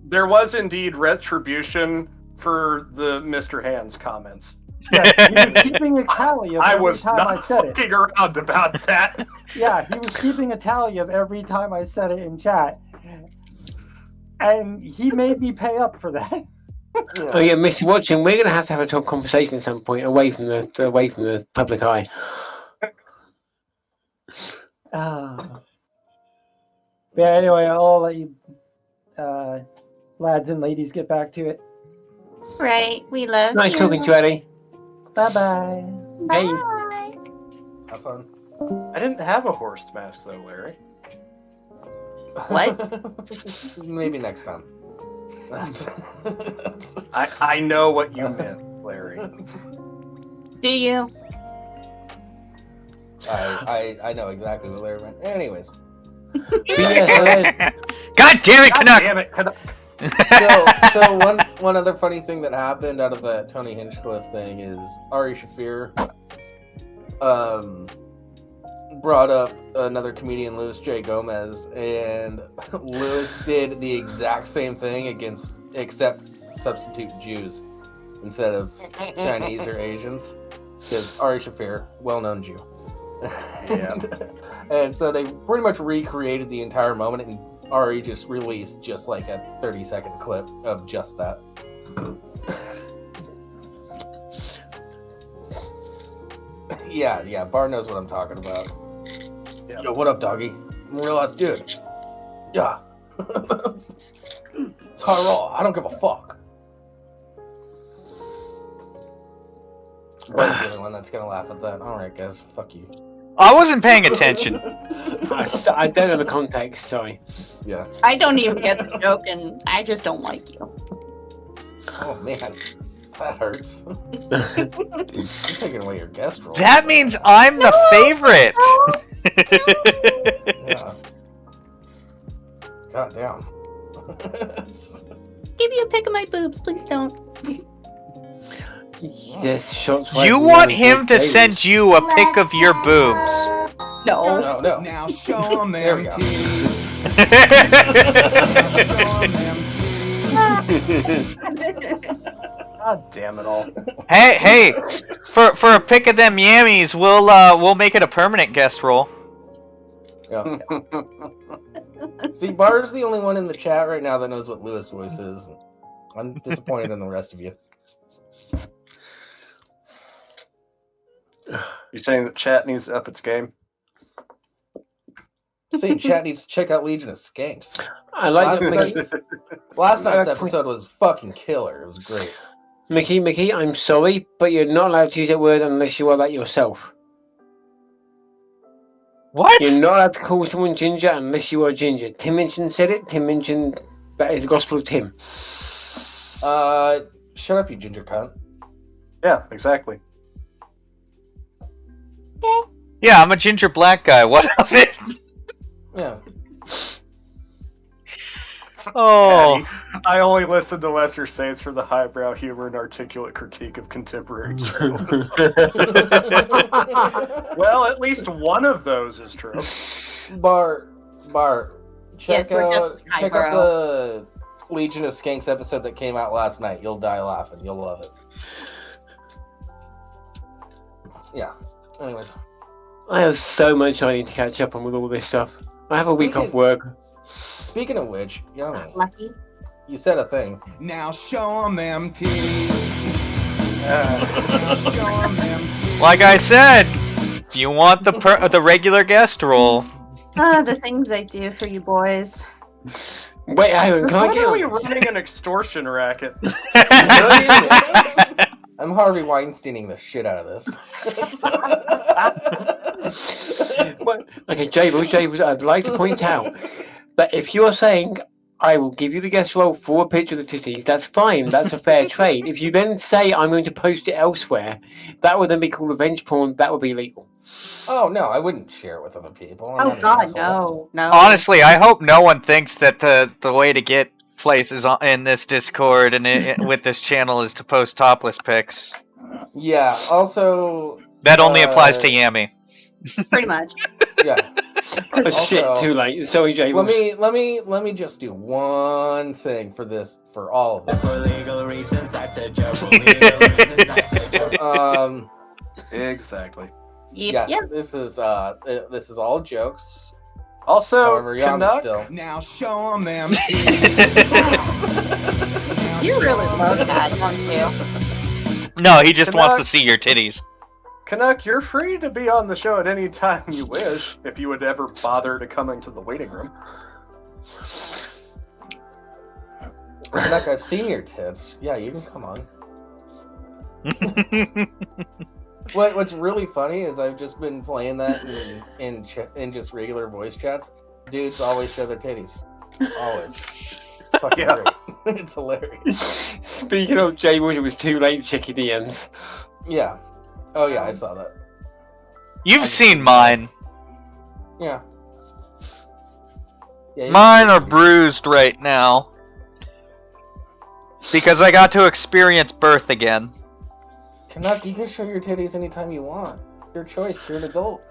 there was indeed retribution for the Mr. Hands comments. Yes, he was keeping a tally of I every was time I not said it. fucking around about that. Yeah, he was keeping a tally of every time I said it in chat. And he made me pay up for that. Oh yeah, Mr. Watching, we're gonna have to have a talk conversation at some point away from the public eye. Yeah, anyway, I'll let you lads and ladies get back to it. Right, we love Nice you. talking to you, Addie. Bye-bye. Hey. Bye. Have fun. I didn't have a horse mask though, Larry. What? Maybe next time. I know what you meant, Larry. Do you? I know exactly what Larry meant. Anyways. Yeah, God damn it, God Canuck! damn it! Canuck. So one other funny thing that happened out of that Tony Hinchcliffe thing is Ari Shafir brought up another comedian, Louis J. Gomez, and Louis did the exact same thing except substitute Jews instead of Chinese or Asians, because Ari Shafir, well-known Jew. Yeah. And so they pretty much recreated the entire moment, and Ari just released just like a 30-second clip of just that. Yeah, Bar knows what I'm talking about. Yeah. Yo, what up, doggy? I'm a real ass dude. Yeah. It's high raw. I don't give a fuck. Bar's the only one that's gonna laugh at that. Alright, guys, fuck you. I wasn't paying attention. I don't know the context. Sorry. Yeah. I don't even get the joke, and I just don't like you. Oh man, that hurts. I'm taking away your guest role. That means I'm the favorite. Yeah. God damn. Give you a pic of my boobs, please don't. Yes, shots You want him to send you a pic of your boobs. No. No. Now show 'em There we them go. titties. God damn it all. Hey, for a pic of them yammies, we'll make it a permanent guest role. Yeah. See, Bar's the only one in the chat right now that knows what Lewis voice is. I'm disappointed in the rest of you. You're saying that chat needs to up its game? Saying chat needs to check out Legion of Skanks. I like Last that, Mickey. Last night's episode was fucking killer. It was great. Mickey, I'm sorry, but you're not allowed to use that word unless you are that yourself. What? You're not allowed to call someone ginger unless you are ginger. Tim Minchin said it. Tim Minchin, that is the gospel of Tim. Shut up, you ginger cunt. Yeah, exactly. Yeah, I'm a ginger black guy. What of it? Yeah. Oh. Addie, I only listen to Lester Saints for the highbrow humor and articulate critique of contemporary journalism. Well, at least one of those is true. Bar, check Yes, we're out definitely highbrow. the Legion of Skanks episode that came out last night. You'll die laughing. You'll love it. Yeah. Anyways. I have so much I need to catch up on with all this stuff. I have a week off work. Speaking of which, Yummi, Lucky. you said a thing. Now show 'em them titties. Like I said, you want the regular guest role. The things I do for you boys. Wait, hang on, can I When get are on we this? running an extortion racket? I'm Harvey Weinsteining the shit out of this. What? Okay, Jables, I'd like to point out that if you're saying I will give you the guest role for a picture of the titties, that's fine. That's a fair trade. If you then say I'm going to post it elsewhere, that would then be called revenge porn. That would be illegal. Oh no, I wouldn't share it with other people. I'm Oh not an God, asshole. no. Honestly, I hope no one thinks that the way to get places in this Discord and with this channel is to post topless pics. Yeah. Also, That only applies to Yami. Pretty much. yeah. Oh, shit! Also, Too late. Sorry, Jables. Let me just do one thing for this, for all of this. For legal reasons, that's a joke. For legal reasons, that's a joke. Exactly. Yep. This is all jokes. Also, However, Yami Canuck, still. Now show 'em them. You really love that, don't you? No, he just wants to Canuck. see your titties. Canuck, you're free to be on the show at any time you wish, if you would ever bother to come into the waiting room. Like, I've seen your tits. Yeah, you can come on. What's really funny is I've just been playing that in just regular voice chats. Dudes always show their titties. Always. It's fucking great. It's hilarious. Speaking of Jables, it was too late. Check your DMs. Yeah. Oh yeah, I saw that. You've seen mine. Yeah. Yeah, Mine are bruised right now. Because I got to experience birth again. Canuck, you can show your titties anytime you want. Your choice. You're an adult.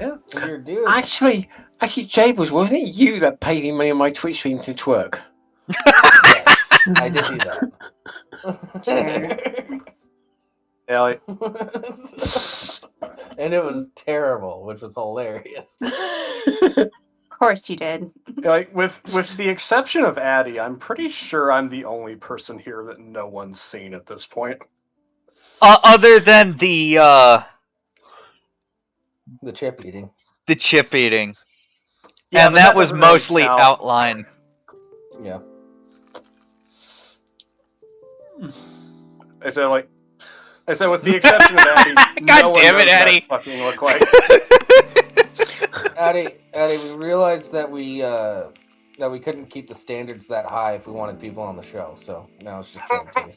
Yeah. And you're a dude. Actually, Jables, wasn't it you that paid me money on my Twitch stream to twerk? Yes, I did do that. Yeah, like, And it was terrible, which was hilarious. Of course you did. with the exception of Addie, I'm pretty sure I'm the only person here that no one's seen at this point. Other than the chip eating. the chip eating. Yeah, And but that was doesn't really mostly count. outline. Yeah. I said with the exception of Addie, God no one damn it, knows Addie. What that fucking look like. Addie, we realized that we couldn't keep the standards that high if we wanted people on the show, so now it's just titties.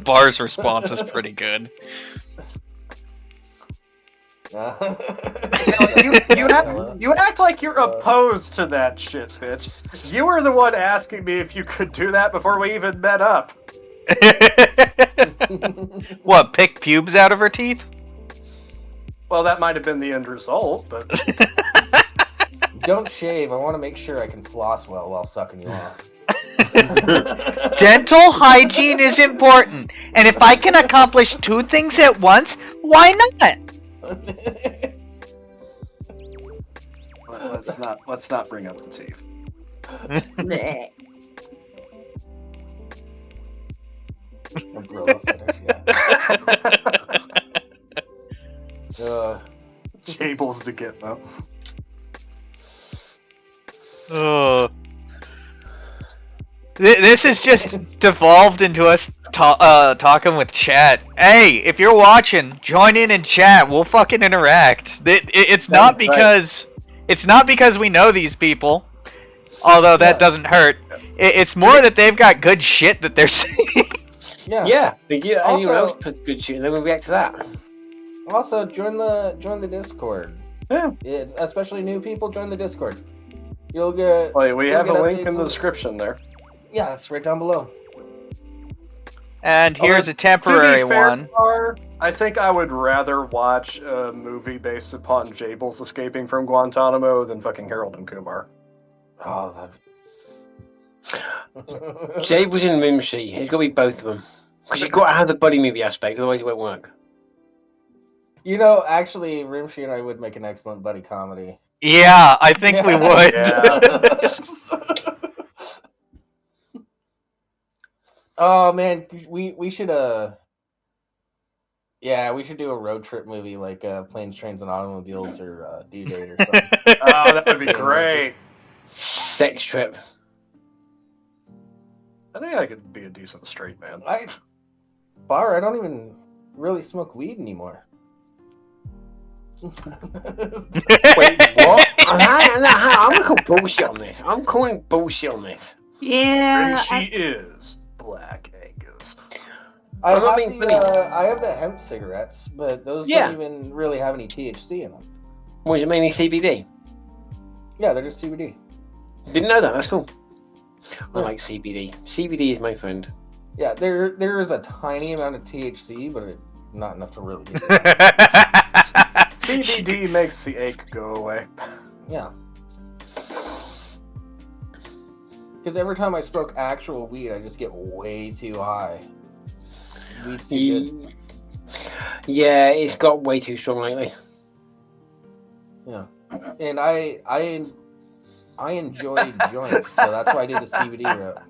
Bar's response is pretty good. You act like you're opposed to that shit, bitch. You were the one asking me if you could do that before we even met up. What, pick pubes out of her teeth? Well, that might have been the end result, but Don't shave. I want to make sure I can floss well while sucking you off. Dental hygiene is important, and if I can accomplish two things at once, why not? let's not bring up the teeth. Bleh. Umbrella fetish, yeah. Jables to get though. This has just devolved into us talking with chat. Hey, if you're watching, join in and chat. We'll fucking interact. It's not because we know these people, although that doesn't hurt. It's more that they've got good shit that they're saying. Yeah. Anyone Also- else put good shit, and then we'll react to that. Also, join the Discord. Yeah. Especially new people, join the Discord. You'll get. We you'll have get a link in updates the description there. Yeah, it's right down below. And here's a To be temporary fair, one. I think I would rather watch a movie based upon Jables escaping from Guantanamo than fucking Harold and Kumar. Oh, that. Jables and Rimshee. It's got to be both of them. Because you've got to have the buddy movie aspect, otherwise it won't work. You know, actually, Rimshee and I would make an excellent buddy comedy. Yeah, I think we would. Yeah. Oh man, we should yeah, we should do a road trip movie like Planes, Trains, and Automobiles or Due Date or something. Oh, that would be Yeah, great. Sex trip. I think I could be a decent straight man. I don't even really smoke weed anymore. Wait, what? I'm gonna call bullshit on this. I'm calling bullshit on this. Yeah. Rimshee is Black Angus. I I'm not have being the funny. I have the hemp cigarettes, but those Yeah. don't even really have any THC in them. Was it mainly CBD? Yeah, they're just CBD. Didn't know that. That's cool. I Yeah. like CBD. CBD is my friend. Yeah, there is a tiny amount of THC, but not enough to really get you. CBD makes the ache go away. Yeah. Because every time I smoke actual weed, I just get way too high. Weed's too good. Yeah, it's got way too strong lately. Yeah. And I enjoy joints, so that's why I do the CBD route.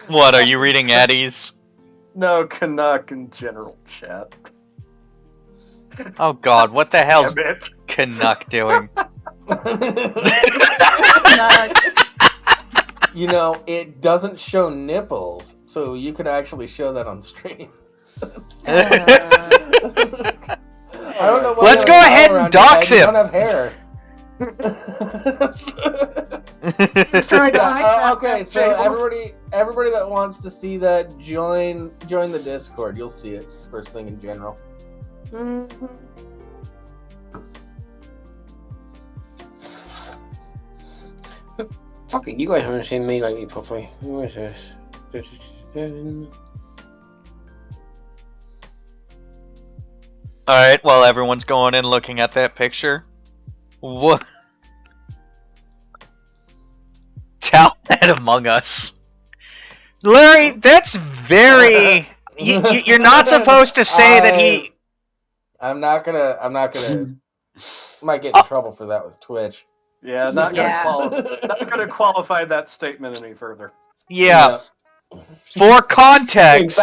What, are you reading Addie's? No, Canuck in general chat. Oh god, what the hell's Damn it. Canuck doing? You know, it doesn't show nipples, so you could actually show that on stream. I don't know why Let's you go have a ahead towel and around your dox head. You him. don't have hair. He's trying to hide that. Okay, so everybody that wants to see that, join the Discord. You'll see it. It's the first thing in general. Mhm. Fuck it, you guys haven't seen me lately properly. Who is this? Alright, while everyone's going in looking at that picture. What? Talent Among Us. Larry, that's very... you're not supposed to say that he... I'm not gonna might get in trouble for that with Twitch. Yeah, not gonna Yeah. not gonna qualify that statement any further. Yeah. For context...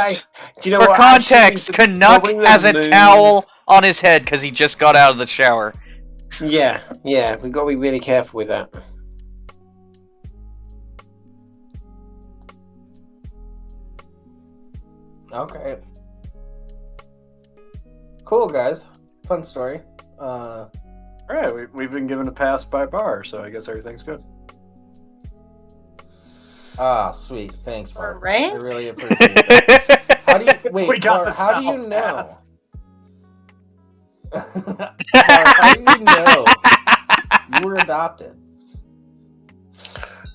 Do you know For what? context, Actually, Canuck probably the has a moon- towel on his head because he just got out of the shower. Yeah, we've got to be really careful with that. Okay. Cool, guys. Fun story. Alright, we've been given a pass by Bar, so I guess everything's good. Ah, sweet. Thanks, Bart. Right? I really appreciate it. How do you We wait, got Bart, the how do towel you know? pass. Bart, how do you know you were adopted?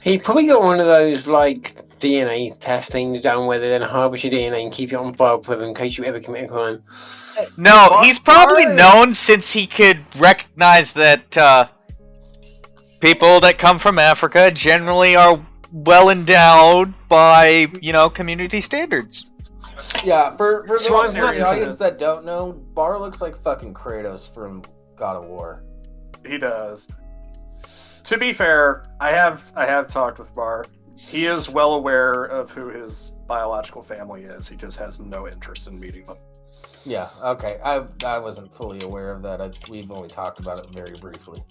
He probably got one of those like DNA testing down where they then harvest your DNA and keep it on file for them in case you ever commit a crime. No, he's probably known since he could recognize that people that come from Africa generally are well endowed by, community standards. Yeah, for So those I'm in the not- audience that don't know, Bar looks like fucking Kratos from God of War. He does. To be fair, I have talked with Bar. He is well aware of who his biological family is. He just has no interest in meeting them. Yeah, okay. I wasn't fully aware of that. We've only talked about it very briefly.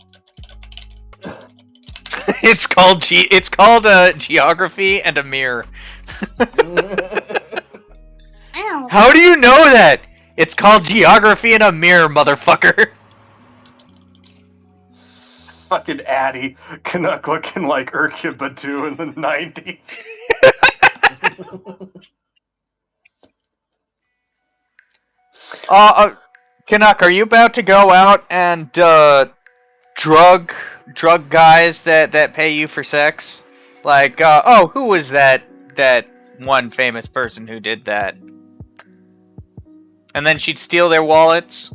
It's called geography and a mirror. Ow. How do you know that? It's called geography and a mirror, motherfucker. Fucking Addie, Canuck looking like Urkia Badu in the 90s. Canuck, are you about to go out and drug guys that pay you for sex? Like, who was that one famous person who did that? And then she'd steal their wallets?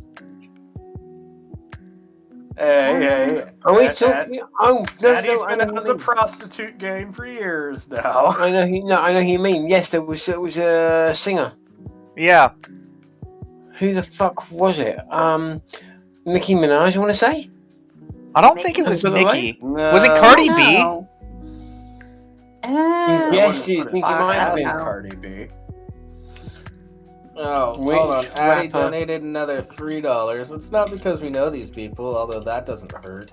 Hey. Are we talking? Oh no, Addie's I been know out who of you the mean. prostitute game for years now. I know who you mean. Yes, it was a singer. Yeah. Who the fuck was it? Nicki Minaj, I want to say. I don't think it was By the way? Nicki. No. Was it Cardi B? No. Yes, wouldn't put it Nicki might have past been. Cardi B. Oh, Which hold on. Addie rapper? donated another $3. It's not because we know these people, although that doesn't hurt.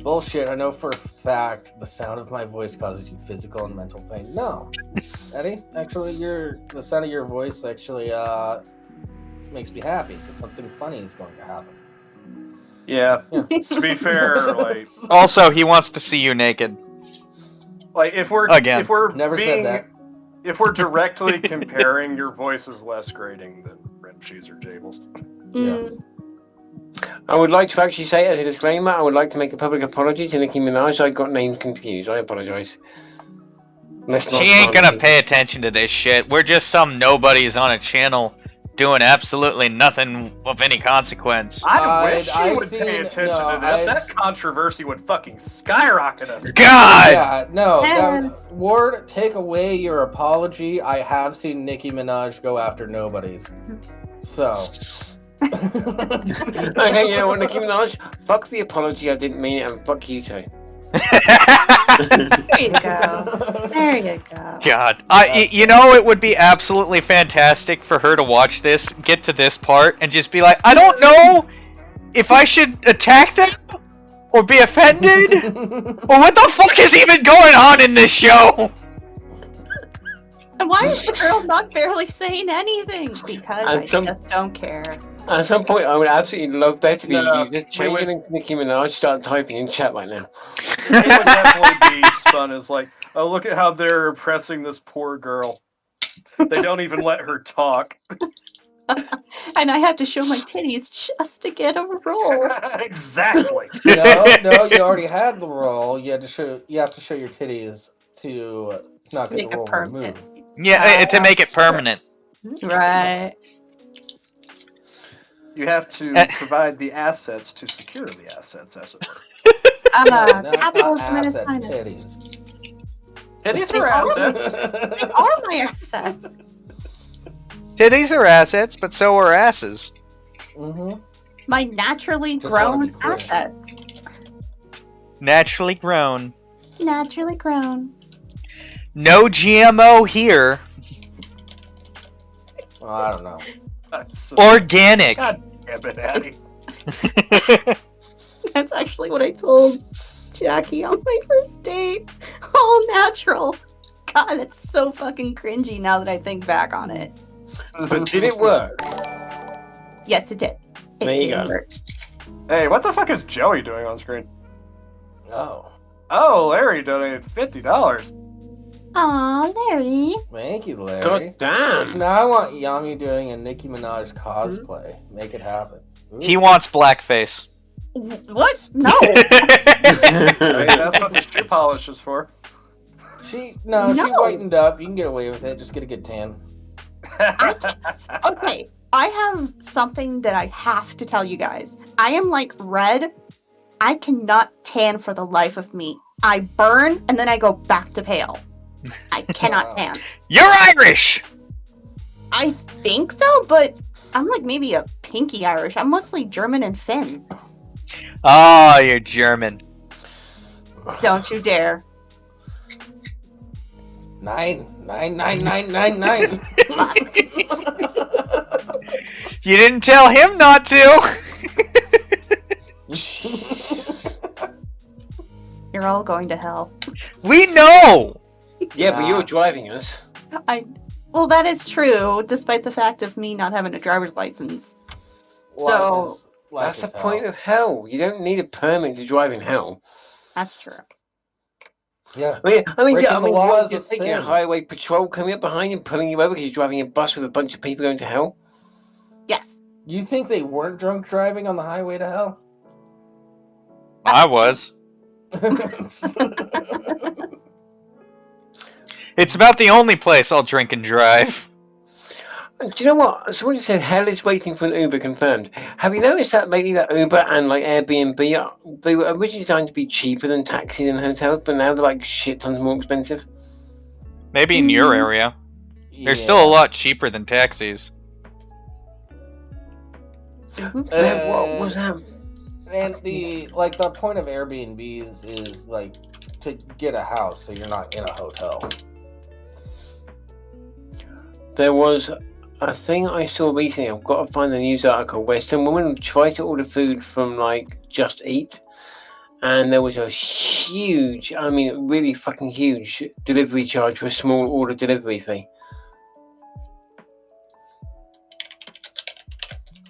Bullshit. I know for a fact the sound of my voice causes you physical and mental pain. No, Eddie. Actually, the sound of your voice actually makes me happy because something funny is going to happen. Yeah. To be fair, like Also, he wants to see you naked. if we're Again. if we're Never said that. if we're directly comparing, your voice is less grating than Rimshee's or Jable's. Yeah. I would like to actually say as a disclaimer, I would like to make a public apology to Nicki Minaj. I got names confused. I apologize. She ain't gonna pay attention to this shit. We're just some nobodies on a channel doing absolutely nothing of any consequence. I wish she I've would pay seen- attention no, to this. I've- That controversy would fucking skyrocket us. God! Yeah, no. And- Ward, take away your apology. I have seen Nicki Minaj go after nobodies. So. Okay, you know what, Nicki Minaj? Fuck the apology, I didn't mean it, and fuck you too. There you go. There you go. God. You know, it would be absolutely fantastic for her to watch this, get to this part, and just be like, I don't know if I should attack them, or be offended, or what the fuck is even going on in this show? And why is the girl not barely saying anything? Because I just don't care. At some point, I would absolutely love there to be No, just changing into Nicki Minaj, start typing in chat right now. It would definitely be spun as like, oh, look at how they're oppressing this poor girl. They don't even let her talk. And I had to show my titties just to get a roll. Exactly. No, you already had the roll. You have to show your titties to not get Make the it roll permanent. removed. Yeah, to make it permanent. Right. You have to provide the assets to secure the assets, as it were. Not Capitalism at its assets, finest. titties. Titties are assets. They are my assets. Titties are assets, but so are asses. Mm-hmm. My naturally Just wanna be grown clear. assets. Naturally grown. Naturally grown. No GMO here. Well, I don't know. Organic. God damn it, Addie. That's actually what I told Jackie on my first date. All natural. God, it's so fucking cringy now that I think back on it. But did it work? Yes, it did. It There you did go. work. Hey, what the fuck is Joey doing on screen? Oh, Oh, Larry donated $50. Aw, Larry. thank you, Larry. God damn. Now I want Yami doing a Nicki Minaj cosplay. Make it happen. Ooh. He wants blackface. What? No. Hey, that's what the shoe polish is for. She No. whitened up. You can get away with it. Just get a good tan. Okay, I have something that I have to tell you guys. I am like red. I cannot tan for the life of me. I burn and then I go back to pale. I cannot Wow. tan. You're Irish! I think so, but I'm like maybe a pinky Irish. I'm mostly German and Finn. Oh, you're German. Don't you dare. 99999. You didn't tell him not to! You're all going to hell. We know! Yeah, but you're driving us. Well, that is true, despite the fact of me not having a driver's license. So- That's the point of hell. You don't need a permit to drive in hell. That's true. Yeah. Breaking the law law is is a just taking a sin. highway patrol coming up behind you, pulling you over because you're driving a bus with a bunch of people going to hell. Yes. You think they weren't drunk driving on the highway to hell? I was. It's about the only place I'll drink and drive. Do you know what? Someone just said hell is waiting for an Uber confirmed. Have you noticed that lately that Uber and like Airbnb, they were originally designed to be cheaper than taxis and hotels, but now they're like shit tons more expensive? Maybe in your area. They're still a lot cheaper than taxis. What was that? And the point of Airbnbs is like to get a house so you're not in a hotel. There was a thing I saw recently. I've got to find the news article where some woman tried to order food from like Just Eat, and there was a huge, I mean, really fucking huge delivery charge for a small order delivery fee.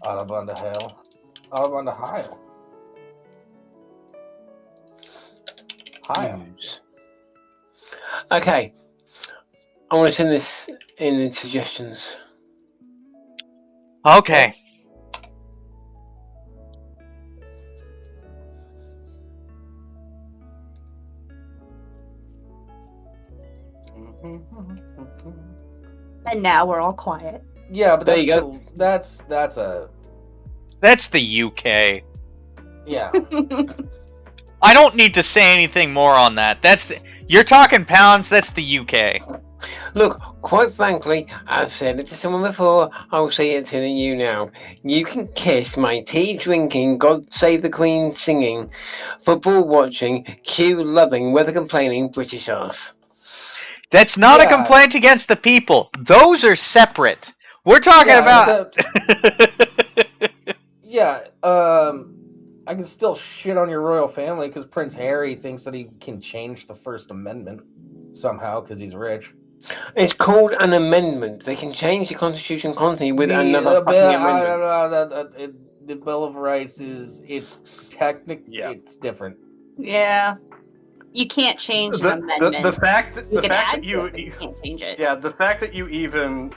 Autobahn to hell. Autobahn to Heil. Heil. News. Okay. I want to send this in suggestions. Okay. And now we're all quiet. Yeah, but There that's you go. That's a That's the UK. yeah. I don't need to say anything more on that. You're talking pounds, that's the UK. Look, quite frankly, I've said it to someone before, I'll say it to you now. You can kiss my tea drinking, God Save the Queen singing, football watching, Q loving, weather complaining British ass. That's not a Yeah. complaint against the people. Those are separate. We're talking about... Yeah, I can still shit on your royal family because Prince Harry thinks that he can change the First Amendment somehow because he's rich. It's called an amendment. They can change the Constitution constantly with another fucking amendment. The Bill of Rights it's technically it's different. Yeah. You can't change an amendment. The fact that you can't change it. Yeah, the fact that you even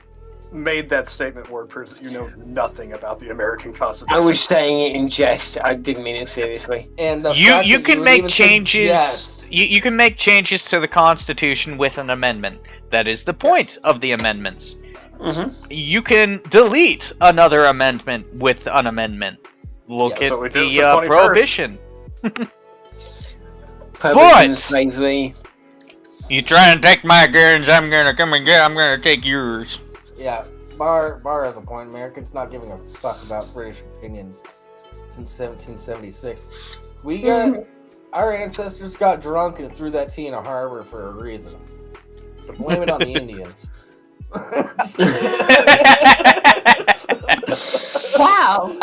made that statement word proves that you know nothing about the American Constitution. I was saying it in jest. I didn't mean it seriously. And the You fact that can would make even changes. suggest- You can make changes to the Constitution with an amendment. That is the point of the amendments. Mm-hmm. You can delete another amendment with an amendment. Look Yeah, so we at did the the 21st. prohibition. Prohibition, slavery. You try and take my guns, I'm gonna take yours. Yeah, Barr has a point. Americans not giving a fuck about British opinions since 1776. We got our ancestors got drunk and threw that tea in a harbor for a reason. To blame it on the Indians. Wow.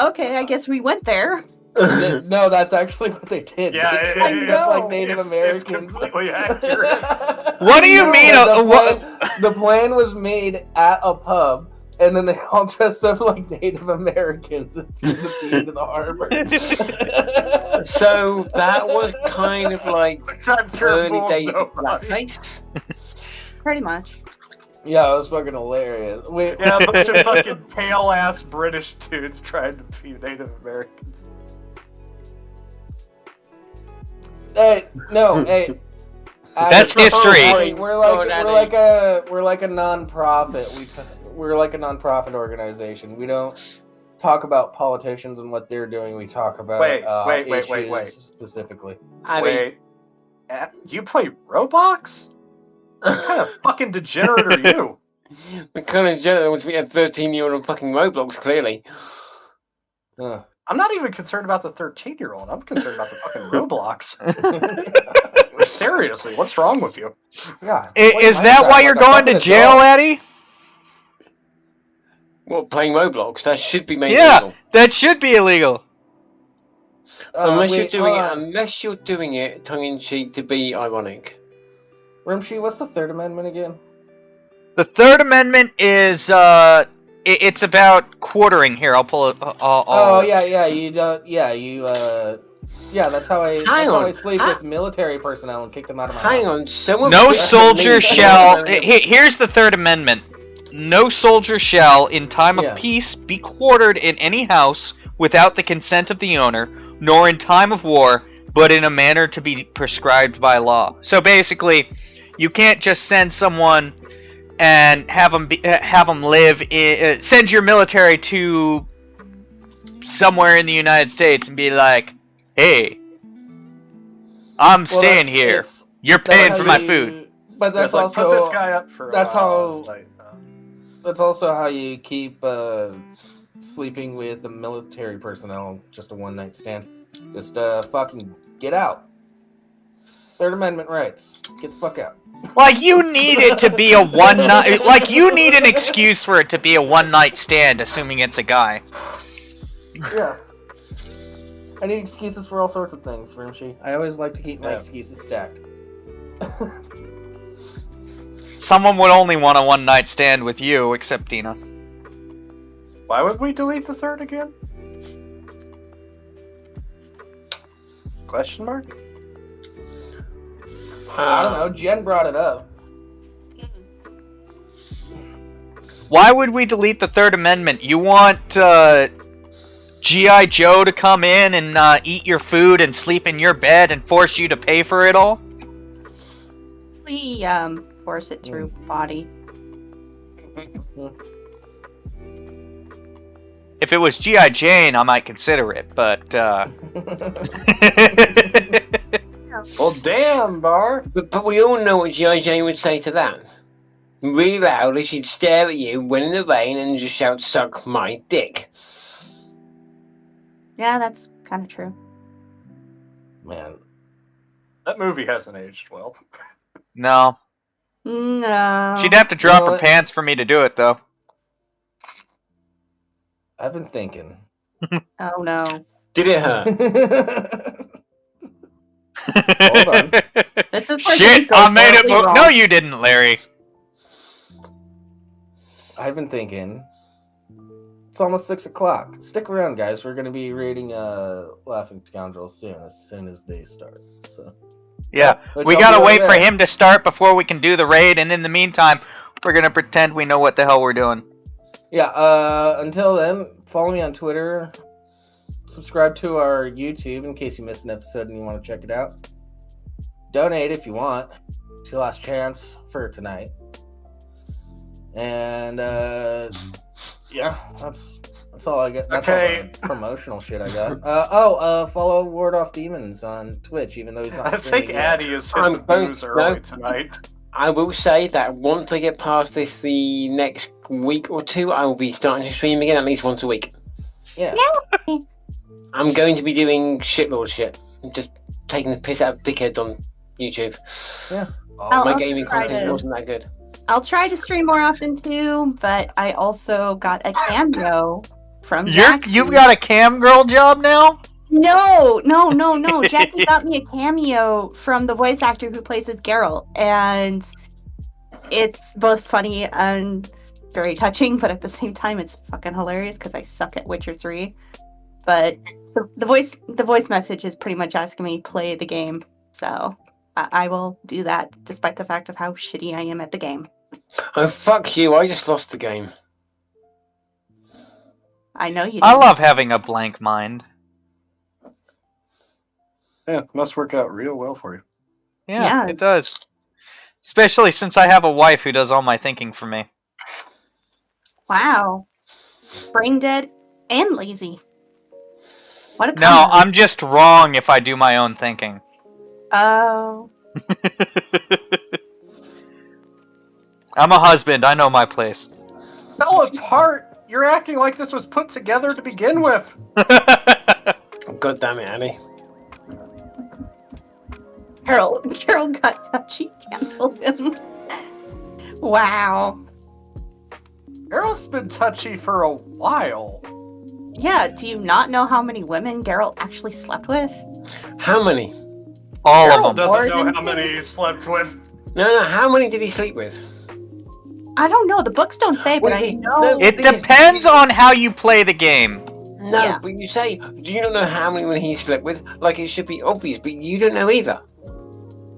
Okay, I guess we went there. No, that's actually what they did. Yeah, They it- dressed it- up like it's- Native it's Americans. completely accurate. What do you No, mean? The plan was made at a pub, and then they all dressed up like Native Americans and threw the tea into the harbor. So that was kind of like Which I'm sure early fools days of nobody. blackface. Pretty much. Yeah, it was fucking hilarious. Yeah, a bunch of fucking pale ass British dudes trying to be Native Americans. Hey, no, hey. That's Adam, history. hey, we're like Daddy. we're like a non-profit. We're like a non-profit organization. We don't talk about politicians and what they're doing. We talk about Wait, issues specifically. Wait, you play Roblox? What kind of fucking degenerate are you? The kind of general was we had 13-year-old on fucking Roblox, clearly. Uh, I'm not even concerned about the 13-year-old. I'm concerned about the fucking Roblox. Seriously, what's wrong with you? yeah. Is that why you're going to jail, Addie? Well, playing Roblox, that should be made Yeah, legal. that should be illegal. Unless you're doing it tongue-in-cheek to be ironic. Rimshee, what's the Third Amendment again? The Third Amendment is it's about quartering. Here, I'll pull it. That's how I sleep with military personnel and kick them out of my house. Hang on, someone... No put- soldier shall. Here's the Third Amendment. No soldier shall, in time of peace, be quartered in any house without the consent of the owner, nor in time of war, but in a manner to be prescribed by law. So basically, you can't just send someone and have them live in, send your military to somewhere in the United States and be like, "Hey, I'm staying here. You're paying for my food." But that's like, also put this guy up for. that's how. like, That's also how you keep sleeping with the military personnel. Just a one-night stand. Just fucking get out. Third Amendment rights. Get the fuck out. Like, you need it to be a one night. Like, you need an excuse for it to be a one night stand, assuming it's a guy. Yeah. I need excuses for all sorts of things, Rimshee. I always like to keep my excuses stacked. Someone would only want a one night stand with you, except Dina. Why would we delete the third again? Question mark? I don't know. Jen brought it up. Why would we delete the Third Amendment? You want G.I. Joe to come in and eat your food and sleep in your bed and force you to pay for it all? We force it through body. If it was G.I. Jane, I might consider it, but Well, damn, Bar. But we all know what G.I. Jane would say to that. Really loudly, she'd stare at you when in the rain and just shout, "Suck my dick." Yeah, that's kind of true. Man. That movie hasn't aged well. no. No. She'd have to drop her what? pants for me to do it, though. I've been thinking. Oh no. Did it hurt? Hold on. This is where things Shit, go I made it. horribly wrong. No, you didn't, Larry. I've been thinking. It's almost 6 o'clock. Stick around, guys. We're going to be rating Laughing Scoundrels soon as they start. So. Yeah, Which we I'll gotta be wait right for back. him to start before we can do the raid, and in the meantime, we're gonna pretend we know what the hell we're doing. Yeah, until then, follow me on Twitter. Subscribe to our YouTube in case you missed an episode and you want to check it out. Donate if you want. It's your last chance for tonight. And, yeah, that's all I got. That's all the promotional shit I got. Follow ward.off.demons on Twitch, even though he's not I streaming think yet. Addie is hit the booze early tonight. I will say that once I get past this the next week or two, I will be starting to stream again at least once a week. Yeah. I'm going to be doing shitlord shit. Just taking the piss out of dickheads on YouTube. Yeah. My gaming content wasn't that good. I'll try to stream more often too, but I also got a cameo from You've got a cam girl job now? No. Jackie got me a cameo from the voice actor who plays as Geralt, and it's both funny and very touching, but at the same time, it's fucking hilarious because I suck at Witcher 3. But the voice message is pretty much asking me to play the game, so I will do that, despite the fact of how shitty I am at the game. Oh, fuck you, I just lost the game. I know you do. I love having a blank mind. Yeah, must work out real well for you. Yeah, it does. Especially since I have a wife who does all my thinking for me. Wow. Brain dead and lazy. What a No, combo. I'm just wrong if I do my own thinking. Oh. I'm a husband, I know my place. Fell apart! You're acting like this was put together to begin with! God damn it, Annie. Carol got touchy, canceled him. Wow. Geralt's been touchy for a while. Yeah, do you not know how many women Geralt actually slept with? How many? All Geralt of them. doesn't More know than how many he slept with. No, how many did he sleep with? I don't know. The books don't say, but I Wait, know. no. It depends on how you play the game. No, Yeah. but you say, do you not know how many women he slept with? Like, it should be obvious, but you don't know either.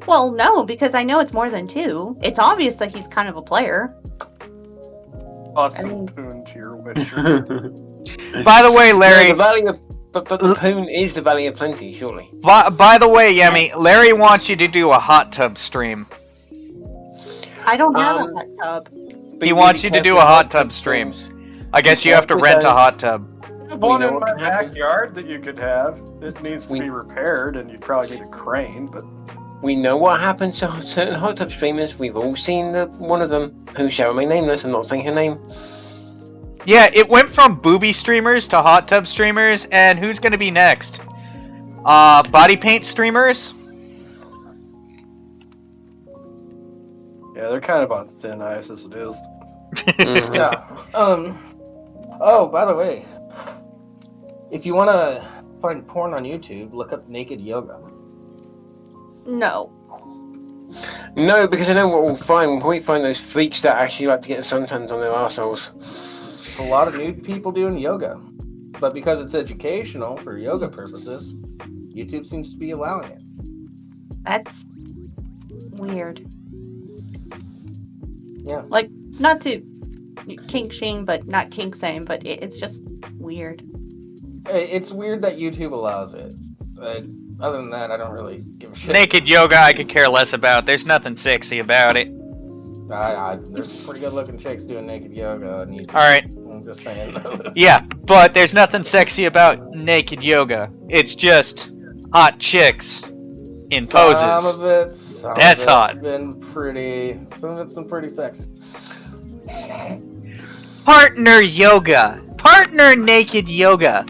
Well, no, because I know it's more than 2. It's obvious that he's kind of a player. Awesome poon to your Witcher. By the way, Larry. No, the Valley of... But the Poon is the Valley of Plenty, surely. By the way, Yummi, Larry wants you to do a hot tub stream. I don't have a hot tub. But He you wants be you to do careful a with hot tub stream. streams. I guess you have to rent a hot tub. There's one know in what my can happen. backyard that you could have. It needs to be repaired, and you'd probably need a crane, but... We know what happens to certain hot tub streamers. We've all seen one of them, who shall remain nameless. I'm not saying her name. Yeah, it went from booby streamers to hot tub streamers, and who's gonna be next? Body paint streamers? Yeah, they're kind of on thin ice as it is. Mhm. Yeah. Oh, by the way, if you want to find porn on YouTube, look up naked yoga. No. No, because I know what we'll find. We'll probably find those freaks that actually like to get suntans on their arseholes. Just a lot of nude people doing yoga. But because it's educational for yoga purposes, YouTube seems to be allowing it. That's weird. Yeah. Like, not to kink shame, but not kink shame, but it's just weird. It's weird that YouTube allows it. Other than that, I don't really give a shit. Naked yoga, I could care less about. There's nothing sexy about it. There's pretty good looking chicks doing naked yoga on YouTube. Alright. I'm just saying. Yeah, but there's nothing sexy about naked yoga. It's just hot chicks in poses. Some of it's hot. Some of it's been pretty sexy. Partner yoga. Partner naked yoga.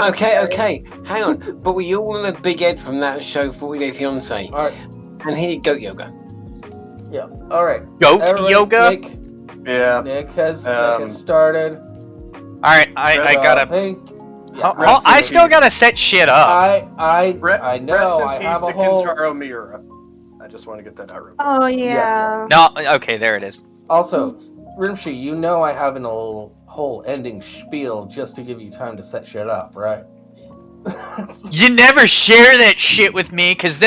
Okay, hang on. But we all know Big Ed from that show, 40 Day Fiancé. Alright. And he did goat yoga. Yeah. Alright. Goat yoga? Yeah. Nick has started. Alright, I gotta... Yeah, I still gotta set shit up. I know. I have a whole. Kintaro Miura. I just want to get that out real quick. Oh, yeah. No, okay, there it is. Also, Rimshee, you know I have an whole ending spiel just to give you time to set shit up, right? You never share that shit with me, cause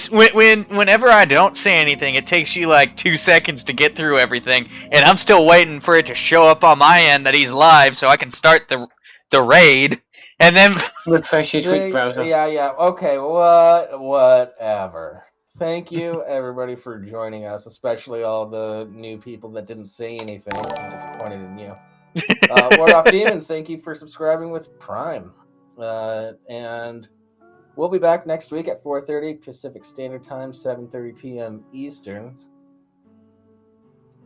whenever I don't say anything, it takes you like 2 seconds to get through everything, and I'm still waiting for it to show up on my end that he's live, so I can start the raid, and then refresh your Twitch browser. Yeah. Okay, whatever. Thank you, everybody, for joining us, especially all the new people that didn't say anything. I'm disappointed in you. ward.off.demons, thank you for subscribing with Prime. And we'll be back next week at 4:30 Pacific Standard Time, 7:30 p.m. Eastern.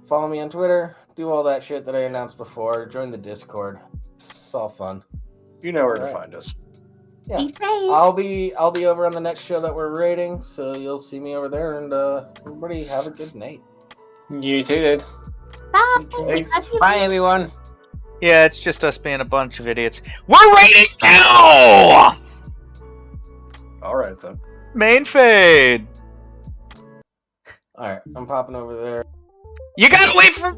Follow me on Twitter. Do all that shit that I announced before. Join the Discord. It's all fun. You know where to find us. Yeah. Be safe. I'll be over on the next show that we're rating, so you'll see me over there. And everybody have a good night. You too, dude. Bye. Thanks. Bye, everyone. yeah, it's just us being a bunch of idiots. We're raiding now. All right then. Main fade. All right, I'm popping over there. You gotta wait for.